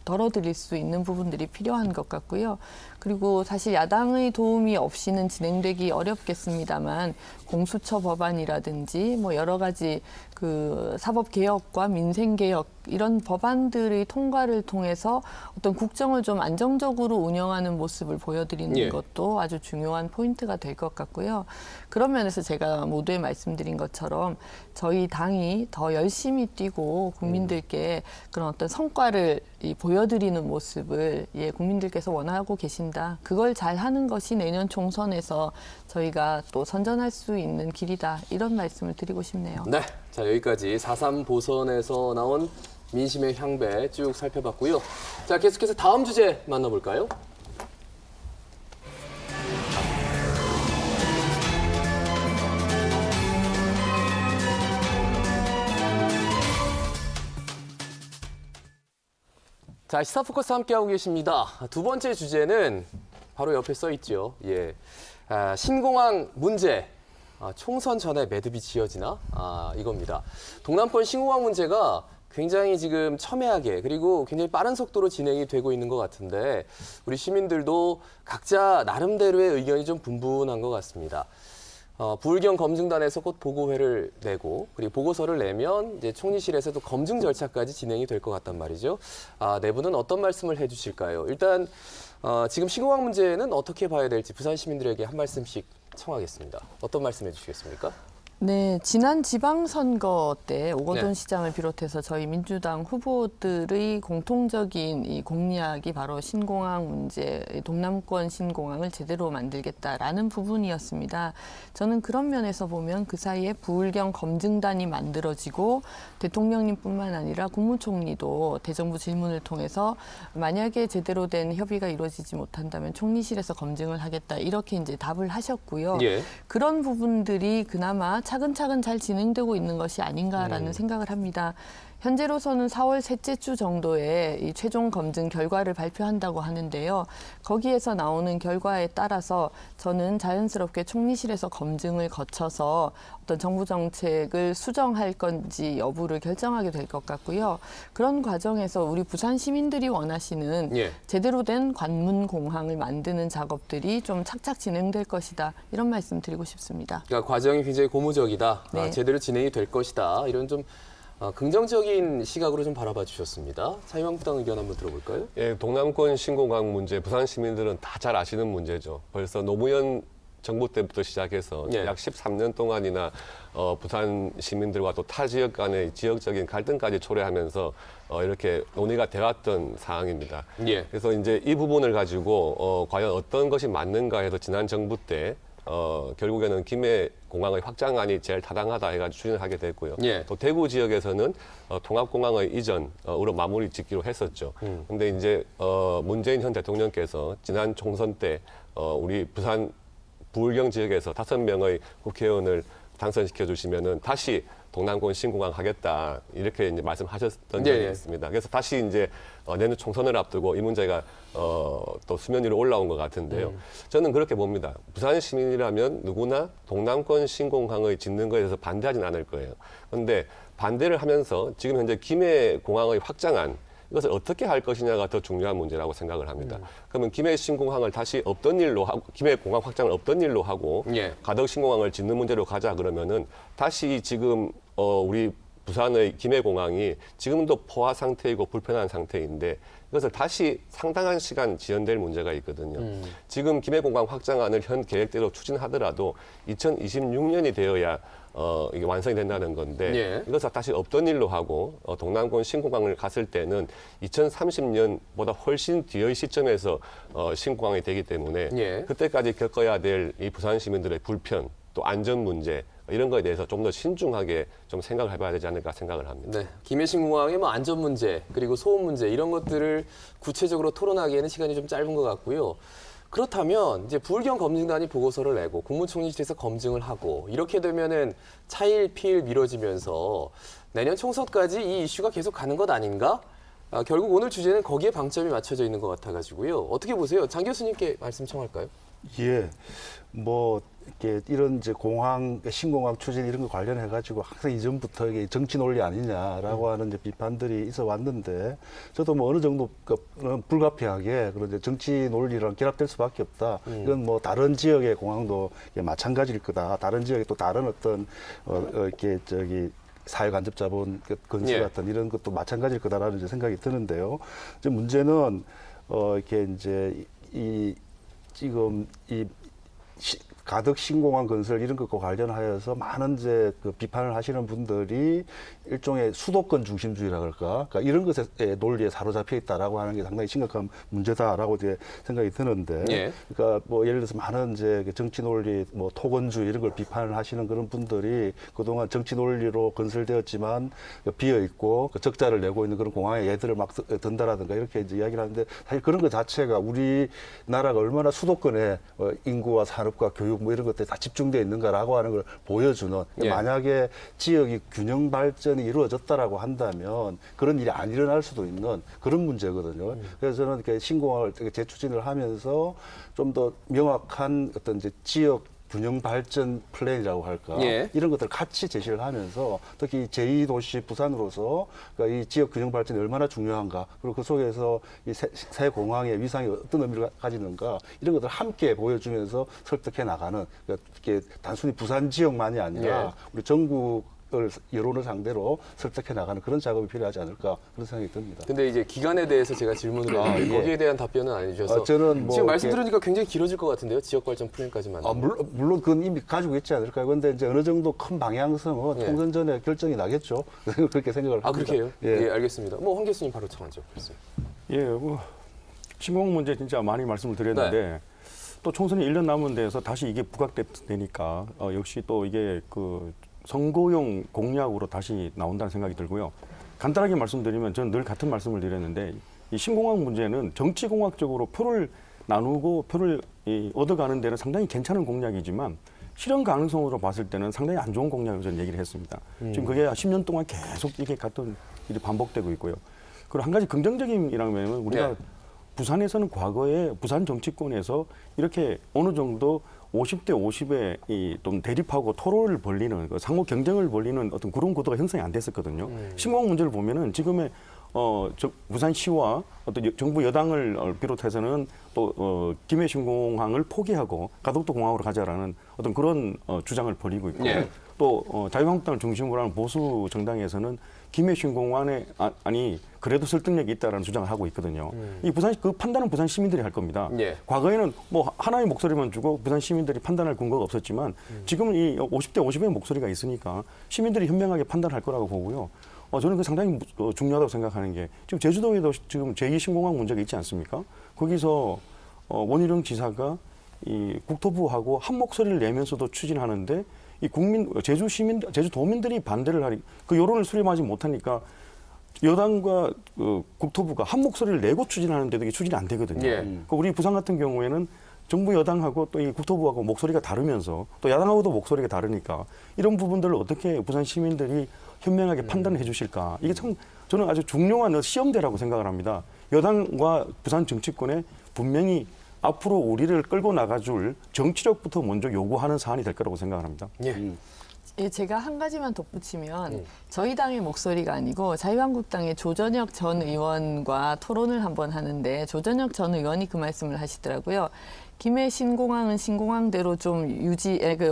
덜어드릴 수 있는 부분들이 필요한 것 같고요. 그리고 사실 야당의 도움이 없이는 진행되기 어렵겠습니다만 공수처 법안이라든지 뭐 여러 가지 그 사법 개혁과 민생 개혁 이런 법안들의 통과를 통해서 어떤 국정을 좀 안정적으로 운영하는 모습을 보여드리는 예. 것도 아주 중요한 포인트가 될 것 같고요. 그런 면에서 제가 모두에 말씀드린 것처럼 저희 당이 더 열심히 뛰고 국민들께 그런 어떤 성과를 보여드리는 모습을 국민들께서 원하고 계신다. 그걸 잘 하는 것이 내년 총선에서 저희가 또 선전할 수 있는 길이다. 이런 말씀을 드리고 싶네요. 네, 자 여기까지 4.3 보선에서 나온 민심의 향배 쭉 살펴봤고요. 자 계속해서 다음 주제 만나볼까요? 자, 시사포커스 함께하고 계십니다. 두 번째 주제는 바로 옆에 써 있죠. 예, 신공항 문제. 총선 전에 매듭이 지어지나? 이겁니다. 동남권 신공항 문제가 굉장히 지금 첨예하게 그리고 굉장히 빠른 속도로 진행이 되고 있는 것 같은데 우리 시민들도 각자 나름대로의 의견이 좀 분분한 것 같습니다. 부울경 검증단에서 곧 보고회를 내고 그리고 보고서를 내면 이제 총리실에서도 검증 절차까지 진행이 될 것 같단 말이죠. 내부는 어떤 말씀을 해주실까요? 일단 지금 신공항 문제는 어떻게 봐야 될지 부산 시민들에게 한 말씀씩 청하겠습니다. 어떤 말씀 해주시겠습니까? 네, 지난 지방선거 때 오거돈 네. 시장을 비롯해서 저희 민주당 후보들의 공통적인 이 공약이 바로 신공항 문제, 동남권 신공항을 제대로 만들겠다라는 부분이었습니다. 저는 그런 면에서 보면 그 사이에 부울경 검증단이 만들어지고 대통령님뿐만 아니라 국무총리도 대정부 질문을 통해서 만약에 제대로 된 협의가 이루어지지 못한다면 총리실에서 검증을 하겠다 이렇게 이제 답을 하셨고요. 예. 그런 부분들이 그나마 차근차근 잘 진행되고 있는 것이 아닌가라는 생각을 합니다. 현재로서는 4월 셋째 주 정도에 이 최종 검증 결과를 발표한다고 하는데요. 거기에서 나오는 결과에 따라서 저는 자연스럽게 총리실에서 검증을 거쳐서 어떤 정부 정책을 수정할 건지 여부를 결정하게 될 것 같고요. 그런 과정에서 우리 부산 시민들이 원하시는 예. 제대로 된 관문 공항을 만드는 작업들이 좀 착착 진행될 것이다. 이런 말씀 드리고 싶습니다. 그러니까 과정이 굉장히 고무적이다. 네. 제대로 진행이 될 것이다. 이런 좀 긍정적인 시각으로 좀 바라봐 주셨습니다. 자유한국당 의견 한번 들어볼까요? 예, 동남권 신공항 문제, 부산 시민들은 다 잘 아시는 문제죠. 벌써 노무현 정부 때부터 시작해서 예. 약 13년 동안이나 부산 시민들과 또 타 지역 간의 지역적인 갈등까지 초래하면서 이렇게 논의가 되었던 사항입니다. 예. 그래서 이제 이 부분을 가지고 과연 어떤 것이 맞는가 해서 지난 정부 때 결국에는 김해 공항의 확장안이 제일 타당하다 해가지고 추진을 하게 됐고요. 예. 또 대구 지역에서는 통합공항의 이전으로 마무리 짓기로 했었죠. 근데 이제 문재인 현 대통령께서 지난 총선 때 우리 부산 부울경 지역에서 5명의 국회의원을 당선시켜 주시면은 다시 동남권 신공항 하겠다 이렇게 이제 말씀하셨던 적이 예. 있습니다. 그래서 다시 이제 내년 총선을 앞두고 이 문제가 또 수면 위로 올라온 것 같은데요. 저는 그렇게 봅니다. 부산 시민이라면 누구나 동남권 신공항을 짓는 것에 대해서 반대하진 않을 거예요. 그런데 반대를 하면서 지금 현재 김해 공항의 확장안 이것을 어떻게 할 것이냐가 더 중요한 문제라고 생각을 합니다. 그러면 김해 신공항을 다시 없던 일로 하고, 김해 공항 확장을 없던 일로 하고, 예. 가덕 신공항을 짓는 문제로 가자 그러면은 다시 지금 우리 부산의 김해 공항이 지금도 포화 상태이고 불편한 상태인데 이것을 다시 상당한 시간 지연될 문제가 있거든요. 지금 김해 공항 확장안을 현 계획대로 추진하더라도 2026년이 되어야 이게 완성이 된다는 건데 예. 이것을 다시 없던 일로 하고 동남권 신공항을 갔을 때는 2030년보다 훨씬 뒤의 시점에서 신공항이 되기 때문에 예. 그때까지 겪어야 될 이 부산 시민들의 불편 또 안전 문제 이런 거에 대해서 좀 더 신중하게 좀 생각을 해봐야 되지 않을까 생각을 합니다. 네, 김해 신공항의 뭐 안전 문제 그리고 소음 문제 이런 것들을 구체적으로 토론하기에는 시간이 좀 짧은 것 같고요. 그렇다면 이제 부울경 검증단이 보고서를 내고 국무총리실에서 검증을 하고 이렇게 되면은 차일피일 미뤄지면서 내년 총선까지 이 이슈가 계속 가는 것 아닌가? 결국 오늘 주제는 거기에 방점이 맞춰져 있는 것 같아가지고요. 어떻게 보세요? 장 교수님께 말씀 청할까요? 예, 뭐 이렇게 이런 이제 공항 신공항 추진 이런 거 관련해 가지고 항상 이전부터 이게 정치 논리 아니냐라고 하는 이제 비판들이 있어 왔는데 저도 뭐 어느 정도 불가피하게 그런 이제 정치 논리랑 결합될 수밖에 없다. 이건 뭐 다른 지역의 공항도 마찬가지일 거다. 다른 지역에 또 다른 어떤 이렇게 사회 간접 자본 건설 예. 같은 이런 것도 마찬가지일 거다라는 이제 생각이 드는데요. 이제 문제는 이렇게 이제 지금 가덕 신공항 건설 이런 것과 관련하여서 많은 이제 그 비판을 하시는 분들이 일종의 수도권 중심주의라 그럴까? 그러니까 이런 것에 논리에 사로잡혀 있다라고 하는 게 상당히 심각한 문제다라고 이제 생각이 드는데, 예. 그러니까 뭐 예를 들어서 많은 이제 정치 논리, 뭐 토건주의 이런 걸 비판을 하시는 그런 분들이 그동안 정치 논리로 건설되었지만 비어 있고 적자를 내고 있는 그런 공항에 얘들을 막 든다라든가 이렇게 이제 이야기를 하는데 사실 그런 것 자체가 우리나라가 얼마나 수도권에 인구와 산업과 교육 뭐 이런 것들이 다 집중되어 있는가라고 하는 걸 보여주는 예. 만약에 지역이 균형 발전이 이루어졌다라고 한다면 그런 일이 안 일어날 수도 있는 그런 문제거든요. 그래서 저는 이렇게 신공항을 재추진을 하면서 좀 더 명확한 어떤 이제 지역 균형 발전 플랜이라고 할까 예. 이런 것들을 같이 제시를 하면서 특히 제2도시 부산으로서 그러니까 이 지역 균형 발전이 얼마나 중요한가 그리고 그 속에서 이 새 공항의 위상이 어떤 의미를 가지는가 이런 것들을 함께 보여주면서 설득해 나가는 그러니까 이게 단순히 부산 지역만이 아니라 예. 우리 전국 여론을 상대로 설득해 나가는 그런 작업이 필요하지 않을까 그런 생각이 듭니다. 근데 이제 기간에 대해서 제가 질문을 했는데 예. 거기에 대한 답변은 안 해주셔서 저는 뭐 지금 말씀 이렇게- 들으니까 굉장히 길어질 것 같은데요. 지역 발전 플랜까지만. 물론 그건 이미 가지고 있지 않을까요? 그런데 이제 어느 정도 큰 방향성은 예. 총선 전에 결정이 나겠죠. 그렇게 생각을 합니다. 그렇게 해요? 예. 예, 알겠습니다. 황 교수님 바로 청하죠. 예, 신공항 문제 진짜 많이 말씀을 드렸는데 또 총선이 1년 남은 데서 다시 이게 부각되니까 역시 또 이게 그 선거용 공약으로 다시 나온다는 생각이 들고요. 간단하게 말씀드리면 저는 늘 같은 말씀을 드렸는데 이 신공항 문제는 정치공학적으로 표를 나누고 표를 얻어가는 데는 상당히 괜찮은 공약이지만 실현 가능성으로 봤을 때는 상당히 안 좋은 공약을 저는 얘기를 했습니다. 지금 그게 10년 동안 계속 이게 같은 일이 반복되고 있고요. 그리고 한 가지 긍정적인이라면 우리가 네. 부산에서는 과거에 부산 정치권에서 이렇게 어느 정도 50대 50에 좀 대립하고 토론을 벌리는 상호 경쟁을 벌리는 어떤 그런 구도가 형성이 안 됐었거든요. 신공항 문제를 보면은 지금의 부산시와 어떤 정부 여당을 비롯해서는 또 김해 신공항을 포기하고 가덕도 공항으로 가자라는 어떤 그런 주장을 벌이고 있고 예. 또 자유한국당을 중심으로 하는 보수 정당에서는 김해 신공항에 아니 그래도 설득력이 있다라는 주장을 하고 있거든요. 이 그 판단은 부산 시민들이 할 겁니다. 예. 과거에는 뭐 하나의 목소리만 주고 부산 시민들이 판단할 근거가 없었지만 지금은 이 50대 50의 목소리가 있으니까 시민들이 현명하게 판단할 거라고 보고요. 저는 그 상당히 중요하다고 생각하는 게 지금 제주도에도 지금 제2 신공항 문제가 있지 않습니까? 거기서 원희룡 지사가 이 국토부하고 한 목소리를 내면서도 추진하는데 이 제주도민들이 반대를 하니 그 여론을 수렴하지 못하니까 여당과 국토부가 한 목소리를 내고 추진하는데도 이게 추진이 안 되거든요. 예. 그러니까 우리 부산 같은 경우에는 정부 여당하고 또 이 국토부하고 목소리가 다르면서 또 야당하고도 목소리가 다르니까 이런 부분들을 어떻게 부산 시민들이 현명하게 판단을 해주실까 이게 참 저는 아주 중요한 시험대라고 생각을 합니다. 여당과 부산 정치권에 분명히 앞으로 우리를 끌고 나가줄 정치력부터 먼저 요구하는 사안이 될 거라고 생각을 합니다. 예. 예, 제가 한 가지만 덧붙이면 저희 당의 목소리가 아니고 자유한국당의 조전혁 전 의원과 토론을 한번 하는데 조전혁 전 의원이 그 말씀을 하시더라고요. 김해 신공항은 신공항대로 좀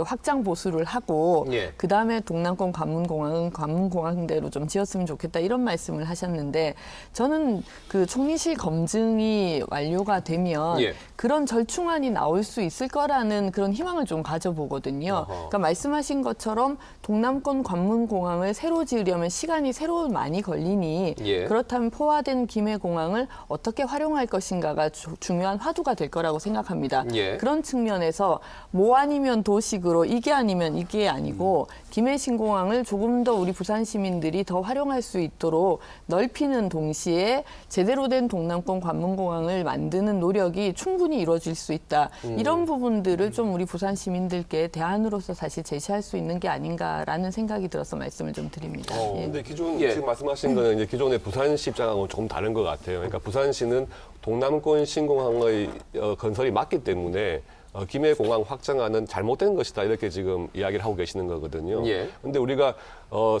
확장 보수를 하고 예. 그다음에 동남권 관문공항은 관문공항대로 좀 지었으면 좋겠다 이런 말씀을 하셨는데 저는 그 총리실 검증이 완료가 되면 예. 그런 절충안이 나올 수 있을 거라는 그런 희망을 좀 가져보거든요. 어허. 그러니까 말씀하신 것처럼 동남권 관문공항을 새로 지으려면 시간이 새로 많이 걸리니 예. 그렇다면 포화된 김해공항을 어떻게 활용할 것인가가 중요한 화두가 될 거라고 생각합니다. 예. 그런 측면에서 뭐 아니면 도식으로 이게 아니면 이게 아니고 김해 신공항을 조금 더 우리 부산 시민들이 더 활용할 수 있도록 넓히는 동시에 제대로 된 동남권 관문공항을 만드는 노력이 충분히 이루어질 수 있다. 이런 부분들을 좀 우리 부산 시민들께 대안으로서 사실 제시할 수 있는 게 아닌가라는 생각이 들어서 말씀을 좀 드립니다. 예. 근데 예. 지금 말씀하신 거는 이제 기존의 부산시 입장하고는 조금 다른 것 같아요. 그러니까 부산시는 동남권 신공항의 건설이 맞기 때문에 김해공항 확장안은 잘못된 것이다 이렇게 지금 이야기를 하고 계시는 거거든요. 예. 근데 우리가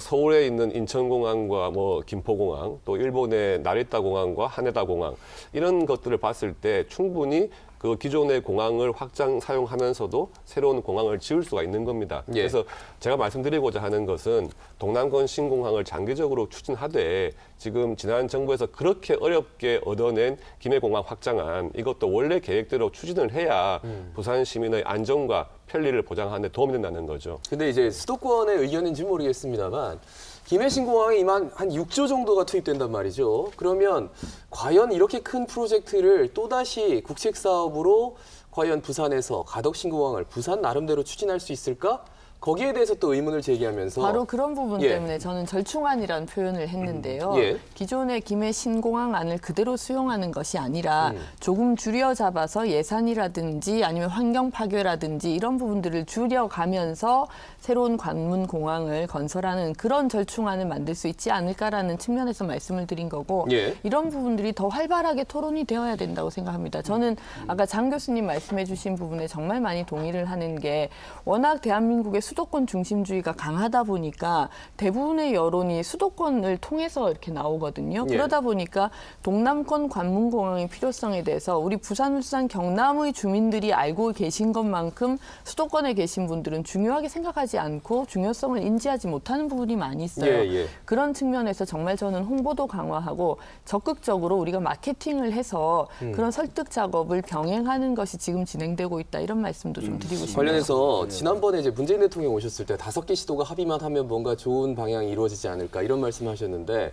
서울에 있는 인천공항과 뭐 김포공항 또 일본의 나리타공항과 하네다공항 이런 것들을 봤을 때 충분히 그 기존의 공항을 확장 사용하면서도 새로운 공항을 지을 수가 있는 겁니다. 예. 그래서 제가 말씀드리고자 하는 것은 동남권 신공항을 장기적으로 추진하되 지금 지난 정부에서 그렇게 어렵게 얻어낸 김해공항 확장안 이것도 원래 계획대로 추진을 해야 부산 시민의 안전과 편리를 보장하는 데 도움이 된다는 거죠. 근데 이제 수도권의 의견인지 모르겠습니다만 김해 신공항에 이만 한 6조 정도가 투입된단 말이죠. 그러면 과연 이렇게 큰 프로젝트를 또다시 국책 사업으로 과연 부산에서 가덕 신공항을 부산 나름대로 추진할 수 있을까? 거기에 대해서 또 의문을 제기하면서 바로 그런 부분 예. 때문에 저는 절충안이라는 표현을 했는데요. 예. 기존의 김해 신공항안을 그대로 수용하는 것이 아니라 조금 줄여 잡아서 예산이라든지 아니면 환경 파괴라든지 이런 부분들을 줄여가면서 새로운 관문공항을 건설하는 그런 절충안을 만들 수 있지 않을까라는 측면에서 말씀을 드린 거고 예. 이런 부분들이 더 활발하게 토론이 되어야 된다고 생각합니다. 저는 아까 장 교수님 말씀해 주신 부분에 정말 많이 동의를 하는 게 워낙 대한민국의 수도권 중심주의가 강하다 보니까 대부분의 여론이 수도권을 통해서 이렇게 나오거든요. 예. 그러다 보니까 동남권 관문공항의 필요성에 대해서 우리 부산, 울산, 경남의 주민들이 알고 계신 것만큼 수도권에 계신 분들은 중요하게 생각하지 않고 중요성을 인지하지 못하는 부분이 많이 있어요. 예, 예. 그런 측면에서 정말 저는 홍보도 강화하고 적극적으로 우리가 마케팅을 해서 그런 설득 작업을 병행하는 것이 지금 진행되고 있다. 이런 말씀도 좀 드리고 싶네요. 관련해서 지난번에 이제 문재인 대통령 오셨을 때 5개 시도가 합의만 하면 뭔가 좋은 방향이 이루어지지 않을까 이런 말씀하셨는데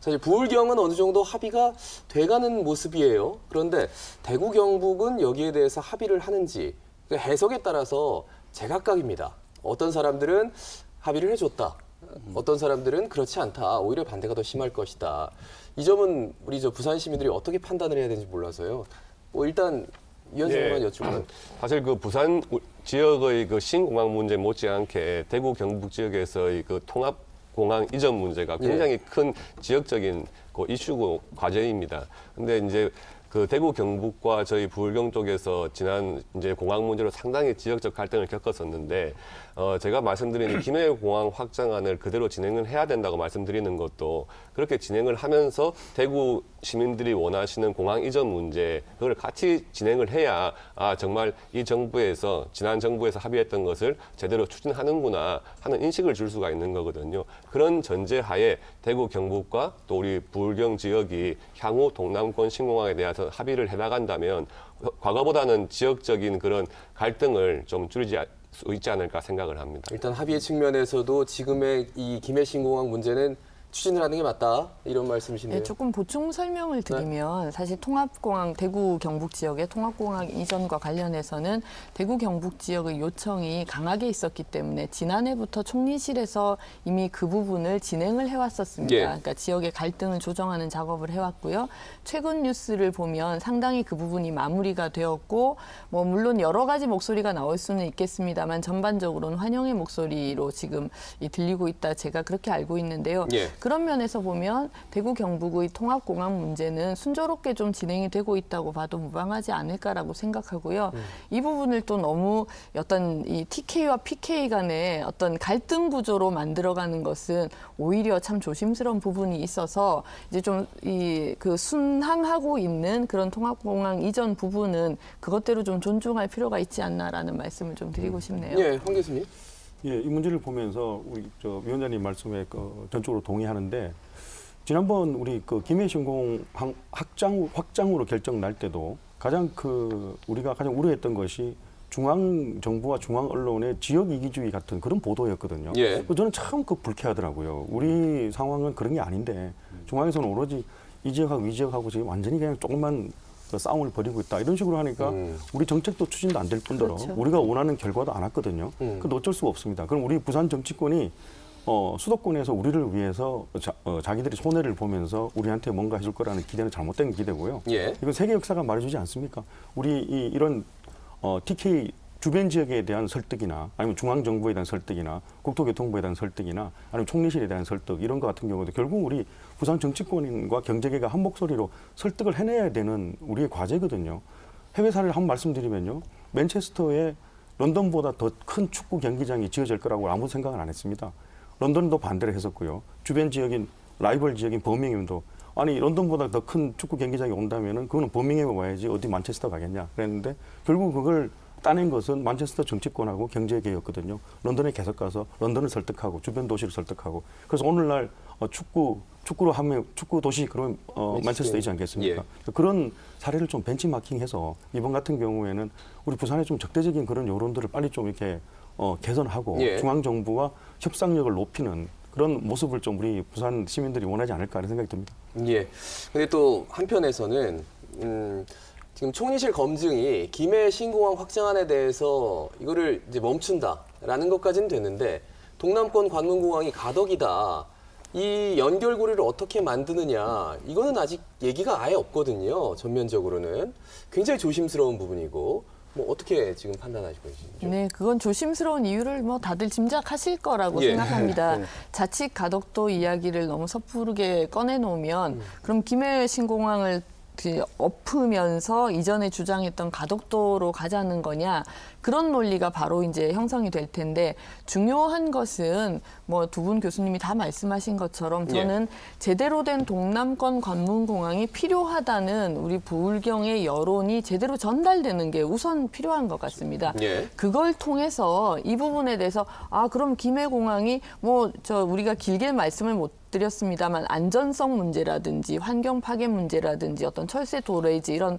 사실 부울경은 어느 정도 합의가 돼가는 모습이에요. 그런데 대구 경북은 여기에 대해서 합의를 하는지 그 해석에 따라서 제각각입니다. 어떤 사람들은 합의를 해줬다. 어떤 사람들은 그렇지 않다. 오히려 반대가 더 심할 것이다. 이 점은 우리 부산 시민들이 어떻게 판단을 해야 되는지 몰라서요. 일단 위원장님만 여쭙고. 사실 그 부산 지역의 그 신공항 문제 못지않게 대구 경북 지역에서의 그 통합 공항 이전 문제가 굉장히 큰 지역적인 그 이슈고 과제입니다. 근데 이제 그 대구 경북과 저희 부울경 쪽에서 지난 이제 공항 문제로 상당히 지역적 갈등을 겪었었는데 제가 말씀드린 김해공항 확장안을 그대로 진행을 해야 된다고 말씀드리는 것도 그렇게 진행을 하면서 대구 시민들이 원하시는 공항 이전 문제 그걸 같이 진행을 해야 정말 이 정부에서 지난 정부에서 합의했던 것을 제대로 추진하는구나 하는 인식을 줄 수가 있는 거거든요. 그런 전제하에 대구 경북과 또 우리 부울경 지역이 향후 동남권 신공항에 대해서 합의를 해나간다면 과거보다는 지역적인 그런 갈등을 좀 줄이지 수 있지 않을까 생각을 합니다. 일단 합의의 측면에서도 지금의 이 김해 신공항 문제는 추진을 하는 게 맞다 이런 말씀이시네요. 네, 조금 보충 설명을 드리면 사실 통합공항 대구 경북 지역의 통합공항 이전과 관련해서는 대구 경북 지역의 요청이 강하게 있었기 때문에 지난해부터 총리실에서 이미 그 부분을 진행을 해왔었습니다. 예. 그러니까 지역의 갈등을 조정하는 작업을 해왔고요. 최근 뉴스를 보면 상당히 그 부분이 마무리가 되었고 뭐 물론 여러 가지 목소리가 나올 수는 있겠습니다만 전반적으로는 환영의 목소리로 지금 들리고 있다. 제가 그렇게 알고 있는데요. 예. 그런 면에서 보면 대구 경북의 통합공항 문제는 순조롭게 좀 진행이 되고 있다고 봐도 무방하지 않을까라고 생각하고요. 이 부분을 또 너무 어떤 이 TK와 PK 간의 어떤 갈등 구조로 만들어가는 것은 오히려 참 조심스러운 부분이 있어서 이제 좀 그 순항하고 있는 그런 통합공항 이전 부분은 그것대로 좀 존중할 필요가 있지 않나라는 말씀을 좀 드리고 싶네요. 예, 황 교수님. 예, 이 문제를 보면서 우리 위원장님 말씀에 전적으로 동의하는데 지난번 우리 김해 신공항 확장으로 결정 날 때도 가장 우리가 가장 우려했던 것이 중앙 정부와 중앙 언론의 지역 이기주의 같은 그런 보도였거든요. 예. 저는 참 불쾌하더라고요. 우리 상황은 그런 게 아닌데 중앙에서는 오로지 이 지역하고 이 지역하고 지금 완전히 그냥 조금만 싸움을 벌이고 있다 이런 식으로 하니까 우리 정책도 추진도 안 될 뿐더러 그렇죠. 우리가 원하는 결과도 안 왔거든요. 그건 어쩔 수가 없습니다. 그럼 우리 부산 정치권이 수도권에서 우리를 위해서 자기들이 손해를 보면서 우리한테 뭔가 해줄 거라는 기대는 잘못된 기대고요. 예. 이건 세계 역사가 말해주지 않습니까? 우리 이런 TK 주변 지역에 대한 설득이나 아니면 중앙 정부에 대한 설득이나 국토교통부에 대한 설득이나 아니면 총리실에 대한 설득 이런 것 같은 경우도 결국 우리 부산 정치권과 경제계가 한 목소리로 설득을 해내야 되는 우리의 과제거든요. 해외 사례를 한번 말씀드리면요. 맨체스터에 런던보다 더 큰 축구 경기장이 지어질 거라고 아무 생각은 안 했습니다. 런던도 반대를 했었고요. 주변 지역인 라이벌 지역인 버밍엄도 아니 런던보다 더 큰 축구 경기장이 온다면은 그거는 버밍엄에 와야지 어디 만체스터 가겠냐 그랬는데 결국 그걸 따낸 것은 만체스터 정치권하고 경제계였거든요. 런던에 계속 가서 런던을 설득하고 주변 도시를 설득하고 그래서 오늘날 축구로 하면 축구 도시 그러면 만체스터이지 않겠습니까? 예. 그런 사례를 좀 벤치마킹해서 이번 같은 경우에는 우리 부산의 좀 적대적인 그런 여론들을 빨리 좀 이렇게 개선하고 예. 중앙 정부와 협상력을 높이는 그런 모습을 좀 우리 부산 시민들이 원하지 않을까 하는 생각이 듭니다. 예. 근데 또 한편에서는 지금 총리실 검증이 김해 신공항 확장안에 대해서 이거를 이제 멈춘다라는 것까지는 됐는데 동남권 관문공항이 가덕이다. 이 연결고리를 어떻게 만드느냐 이거는 아직 얘기가 아예 없거든요. 전면적으로는 굉장히 조심스러운 부분이고 뭐 어떻게 지금 판단하시고 계신지요? 네, 그건 조심스러운 이유를 뭐 다들 짐작하실 거라고 예. 생각합니다. 자칫 가덕도 이야기를 너무 섣부르게 꺼내놓으면 그럼 김해 신공항을 엎으면서 이전에 주장했던 가덕도로 가자는 거냐, 그런 논리가 바로 이제 형성이 될 텐데, 중요한 것은 뭐 두 분 교수님이 다 말씀하신 것처럼 저는 제대로 된 동남권 관문공항이 필요하다는 우리 부울경의 여론이 제대로 전달되는 게 우선 필요한 것 같습니다. 예. 그걸 통해서 이 부분에 대해서 그럼 김해공항이 우리가 길게 말씀을 못 드렸습니다만 안전성 문제라든지 환경 파괴 문제라든지 어떤 철새 도래지 이런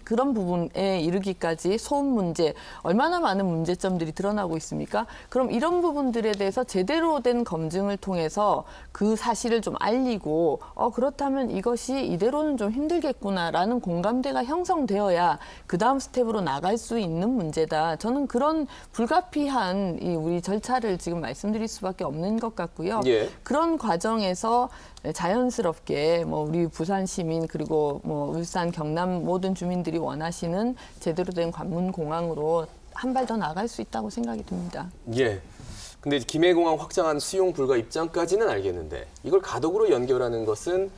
그런 부분에 이르기까지 소음 문제, 얼마나 많은 문제점들이 드러나고 있습니까? 그럼 이런 부분들에 대해서 제대로 된 검증을 통해서 그 사실을 좀 알리고 그렇다면 이것이 이대로는 좀 힘들겠구나라는 공감대가 형성되어야 그 다음 스텝으로 나갈 수 있는 문제다. 저는 그런 불가피한 우리 절차를 지금 말씀드릴 수밖에 없는 것 같고요. 예. 그런 과정에서 자연스럽게 우리 부산 시민 그리고 울산, 경남 모든 주민들이 원하시는 제대로 된 관문공항으로 한 발 더 나갈 수 있다고 생각이 듭니다. 예. 근데 김해공항 확장안 수용 불가 입장까지는 알겠는데 이걸 가덕으로 연결하는 것은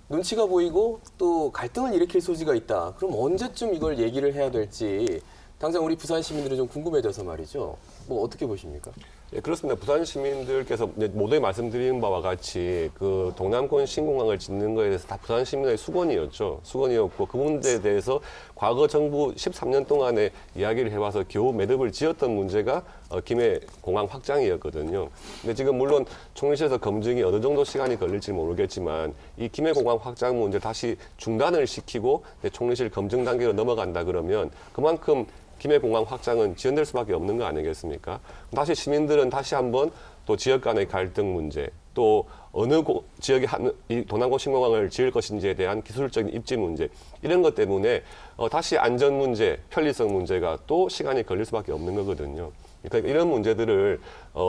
눈치가 보이고 또 갈등을 일으킬 소지가 있다. 그럼 언제쯤 이걸 얘기를 해야 될지 당장 우리 부산 시민들이 좀 궁금해져서 말이죠. 어떻게 보십니까? 예, 그렇습니다. 부산 시민들께서 모두에 말씀드린 바와 같이 그 동남권 신공항을 짓는 거에 대해서 다 부산 시민의 수건이었죠. 수건이었고 그 문제에 대해서 과거 정부 13년 동안에 이야기를 해와서 겨우 매듭을 지었던 문제가 김해공항 확장이었거든요. 근데 지금 물론 총리실에서 검증이 어느 정도 시간이 걸릴지 모르겠지만 이 김해공항 확장 문제 다시 중단을 시키고 총리실 검증 단계로 넘어간다 그러면 그만큼 김해공항 확장은 지연될 수밖에 없는 거 아니겠습니까? 다시 시민들은 다시 한번 또 지역 간의 갈등 문제, 또 어느 지역에 이 동남권 신공항을 지을 것인지에 대한 기술적인 입지 문제, 이런 것 때문에 다시 안전 문제, 편리성 문제가 또 시간이 걸릴 수밖에 없는 거거든요. 그러니까 이런 문제들을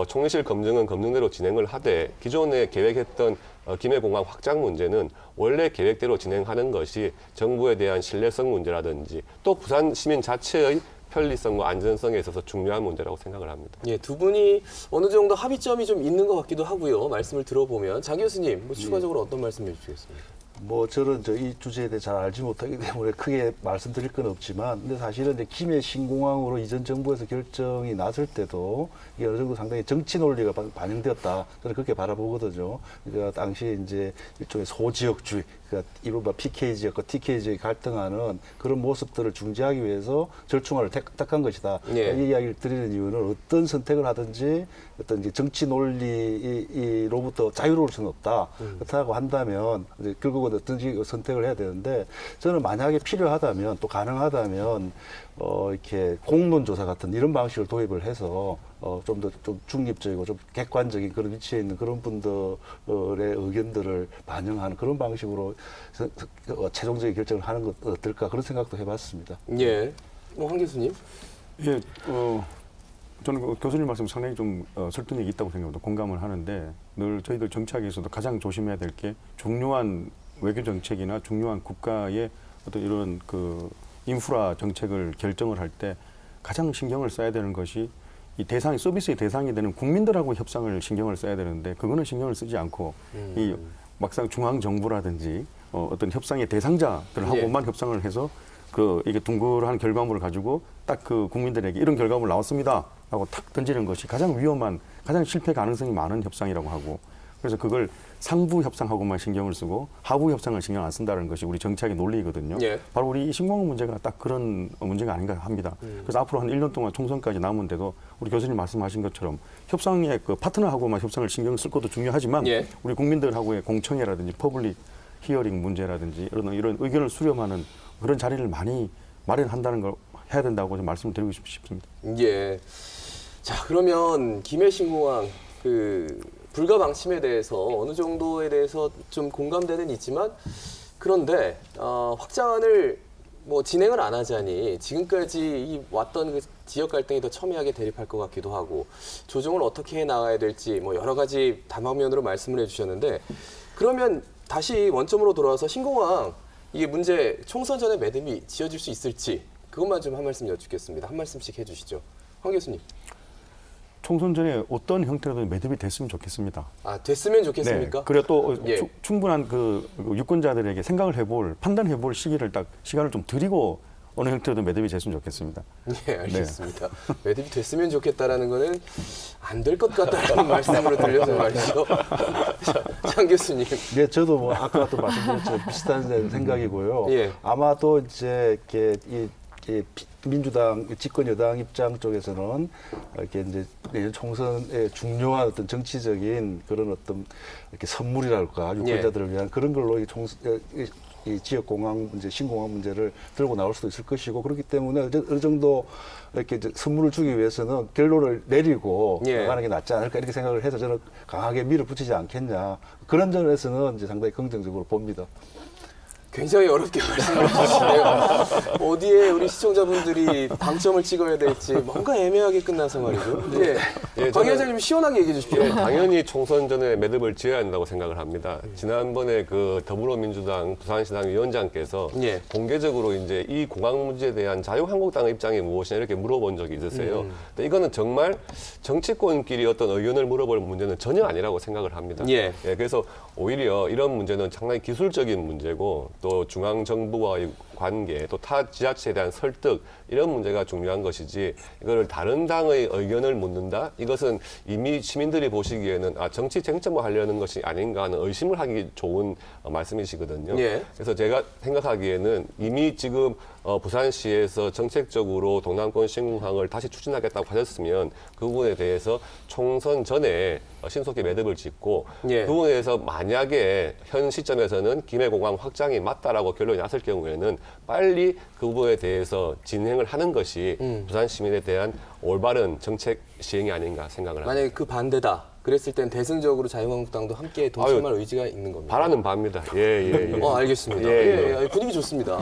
총리실 검증은 검증대로 진행을 하되 기존에 계획했던 김해공항 확장 문제는 원래 계획대로 진행하는 것이 정부에 대한 신뢰성 문제라든지 또 부산 시민 자체의 편리성과 안전성에 있어서 중요한 문제라고 생각을 합니다. 예, 두 분이 어느 정도 합의점이 좀 있는 것 같기도 하고요. 말씀을 들어보면 장 교수님 추가적으로 어떤 말씀 해주시겠습니까? 저는 이 주제에 대해 잘 알지 못하기 때문에 크게 말씀드릴 건 없지만, 근데 사실은 이제 김해 신공항으로 이전 정부에서 결정이 났을 때도 이게 어느 정도 상당히 정치 논리가 반영되었다. 저는 그렇게 바라보거든요. 그러니까 당시 이제 일종의 소지역주의, 그러니까 이른바 PK 지역과 TK 지역이 갈등하는 그런 모습들을 중지하기 위해서 절충안을 택한 것이다. 예. 이 이야기를 드리는 이유는 어떤 선택을 하든지 어떤 이제 정치 논리로부터 자유로울 수는 없다. 그렇다고 한다면 이제 결국은 어떤지 선택을 해야 되는데, 저는 만약에 필요하다면 또 가능하다면 이렇게 공론 조사 같은 이런 방식을 도입을 해서 좀 더 좀 중립적이고 좀 객관적인 그런 위치에 있는 그런 분들의 의견들을 반영하는 그런 방식으로 최종적인 결정을 하는 것 어떨까, 그런 생각도 해봤습니다. 예. 황 교수님? 예, 저는 그 교수님 말씀 상당히 좀 설득력이 있다고 생각합니다. 공감을 하는데, 늘 저희들 정치학에서도 가장 조심해야 될 게 중요한 외교 정책이나 중요한 국가의 어떤 이런 그 인프라 정책을 결정을 할 때 가장 신경을 써야 되는 것이 이 대상이, 서비스의 대상이 되는 국민들하고 협상을 신경을 써야 되는데, 그거는 신경을 쓰지 않고 이 막상 중앙 정부라든지 어떤 협상의 대상자들하고만 협상을 해서 이게 둥글한 결과물을 가지고 딱 그 국민들에게 이런 결과물 나왔습니다 라고 탁 던지는 것이 가장 위험한, 가장 실패 가능성이 많은 협상이라고 하고, 그래서 그걸 상부 협상하고만 신경을 쓰고 하부 협상을 신경 안 쓴다는 것이 우리 정치학의 논리거든요. 예. 바로 우리 이 신공항 문제가 딱 그런 문제가 아닌가 합니다. 그래서 앞으로 한 1년 동안 총선까지 남은데도 우리 교수님 말씀하신 것처럼 협상의 그 파트너하고만 협상을 신경 쓸 것도 중요하지만 예. 우리 국민들하고의 공청회라든지 퍼블릭 히어링 문제라든지 이런 의견을 수렴하는 그런 자리를 많이 마련한다는 걸 해야 된다고 좀 말씀을 드리고 싶습니다. 예. 자, 그러면 김해 신공항 불가 방침에 대해서 어느 정도에 대해서 좀 공감대는 있지만, 그런데 확장안을 진행을 안 하자니 지금까지 왔던 그 지역 갈등이 더 첨예하게 대립할 것 같기도 하고, 조정을 어떻게 해 나가야 될지 여러 가지 다방면으로 말씀을 해주셨는데, 그러면 다시 원점으로 돌아와서 신공항 이게 문제 총선 전에 매듭이 지어질 수 있을지 그것만 좀 한 말씀 여쭙겠습니다. 한 말씀씩 해주시죠. 황 교수님. 총선 전에 어떤 형태로든 매듭이 됐으면 좋겠습니다. 아, 됐으면 좋겠습니까? 네. 그래 또 예. 충분한 그 유권자들에게 생각을 해볼, 판단해볼 시간을 좀 드리고 어느 형태로든 매듭이 됐으면 좋겠습니다. 예, 알겠습니다. 매듭이 됐으면 좋겠다라는 거는 안 될 것 같다는 말씀으로 들려서 말이죠. 자, 장 교수님. 네, 저도 뭐 아까도 말씀드렸지만 비슷한 생각이고요. 예. 아마도 이제 이렇게 민주당 집권 여당 입장 쪽에서는 이렇게 이제 내년 총선의 중요한 어떤 정치적인 그런 어떤 이렇게 선물이랄까 유권자들을 위한 그런 걸로 이 지역 공항 문제, 신공항 문제를 들고 나올 수도 있을 것이고 그렇기 때문에 어느 정도 이렇게 이제 선물을 주기 위해서는 결론을 내리고 예. 나가는 게 낫지 않을까 이렇게 생각을 해서 저는 강하게 밀어붙이지 않겠냐 그런 점에서는 이제 상당히 긍정적으로 봅니다. 굉장히 어렵게 말씀을 해주시네요. 어디에 우리 시청자분들이 방점을 찍어야 될지 뭔가 애매하게 끝나서 말이죠. 예. 예, 강 저는- 회장님 시원하게 얘기해 주십시오. 예, 당연히 총선 전에 매듭을 지어야 한다고 생각을 합니다. 지난번에 그 더불어민주당 부산시당 위원장께서 예. 공개적으로 이제 이 공항 문제에 대한 자유한국당의 입장이 무엇이냐 이렇게 물어본 적이 있으세요. 근데 이거는 정말 정치권끼리 어떤 의견을 물어볼 문제는 전혀 아니라고 생각을 합니다. 예. 그래서 오히려 이런 문제는 상당히 기술적인 문제고 또 중앙정부와의 관계, 또 타 지자체에 대한 설득 이런 문제가 중요한 것이지 이거를 다른 당의 의견을 묻는다? 이것은 이미 시민들이 보시기에는 정치 쟁점을 하려는 것이 아닌가 하는 의심을 하기 좋은 말씀이시거든요. 예. 그래서 제가 생각하기에는 이미 지금 부산시에서 정책적으로 동남권 신공항을 다시 추진하겠다고 하셨으면 그 부분에 대해서 총선 전에 신속히 매듭을 짓고 예. 그 부분에 대해서 만약에 현 시점에서는 김해공항 확장이 맞다라고 결론이 났을 경우에는 빨리 그 부분에 대해서 진행을 하는 것이 부산 시민에 대한 올바른 정책 시행이 아닌가 생각을 합니다. 만약에 그 반대다. 그랬을 땐 대승적으로 자유한국당도 함께 동참할 의지가 있는 겁니다. 바라는 바입니다. 예. 알겠습니다. 예. 예, 분위기 좋습니다.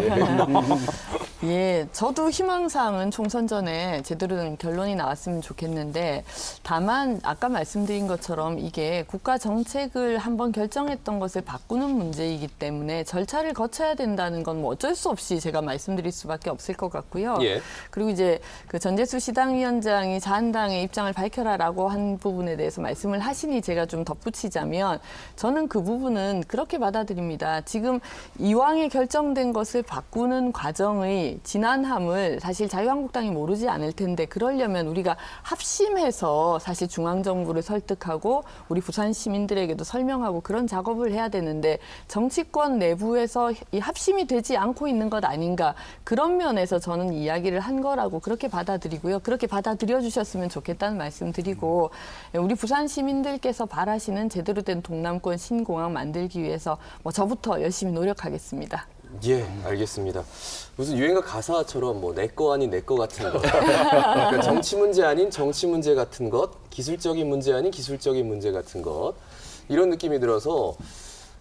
예, 저도 희망사항은 총선 전에 제대로 된 결론이 나왔으면 좋겠는데 다만 아까 말씀드린 것처럼 이게 국가 정책을 한번 결정했던 것을 바꾸는 문제이기 때문에 절차를 거쳐야 된다는 건 뭐 어쩔 수 없이 제가 말씀드릴 수밖에 없을 것 같고요. 예. 그리고 이제 그 전재수 시당위원장이 자한당의 입장을 밝혀라라고 한 부분에 대해서 말씀을 하시니 제가 좀 덧붙이자면 저는 그 부분은 그렇게 받아들입니다. 지금 이왕에 결정된 것을 바꾸는 과정의 지난함을 사실 자유한국당이 모르지 않을 텐데 그러려면 우리가 합심해서 사실 중앙정부를 설득하고 우리 부산 시민들에게도 설명하고 그런 작업을 해야 되는데 정치권 내부에서 이 합심이 되지 않고 있는 것 아닌가 그런 면에서 저는 이야기를 한 거라고 그렇게 받아들이고요. 그렇게 받아들여 주셨으면 좋겠다는 말씀 드리고 우리 부산 시민들께서 바라시는 제대로 된 동남권 신공항 만들기 위해서 뭐 저부터 열심히 노력하겠습니다. 예, 알겠습니다. 무슨 유행가 가사처럼 뭐 내 거 아닌 내 거 같은 것, 그러니까 정치 문제 아닌 정치 문제 같은 것, 기술적인 문제 아닌 기술적인 문제 같은 것 이런 느낌이 들어서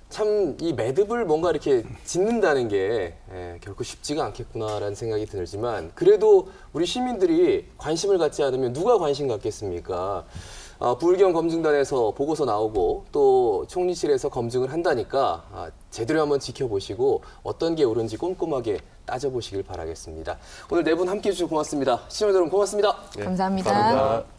참 이 매듭을 뭔가 이렇게 짓는다는 게 결코 쉽지가 않겠구나라는 생각이 들지만 그래도 우리 시민들이 관심을 갖지 않으면 누가 관심 갖겠습니까? 부울경 검증단에서 보고서 나오고 또 총리실에서 검증을 한다니까 제대로 한번 지켜보시고 어떤 게 옳은지 꼼꼼하게 따져보시길 바라겠습니다. 오늘 네 분 함께해 주셔서 고맙습니다. 시청자 여러분 고맙습니다. 감사합니다. 감사합니다.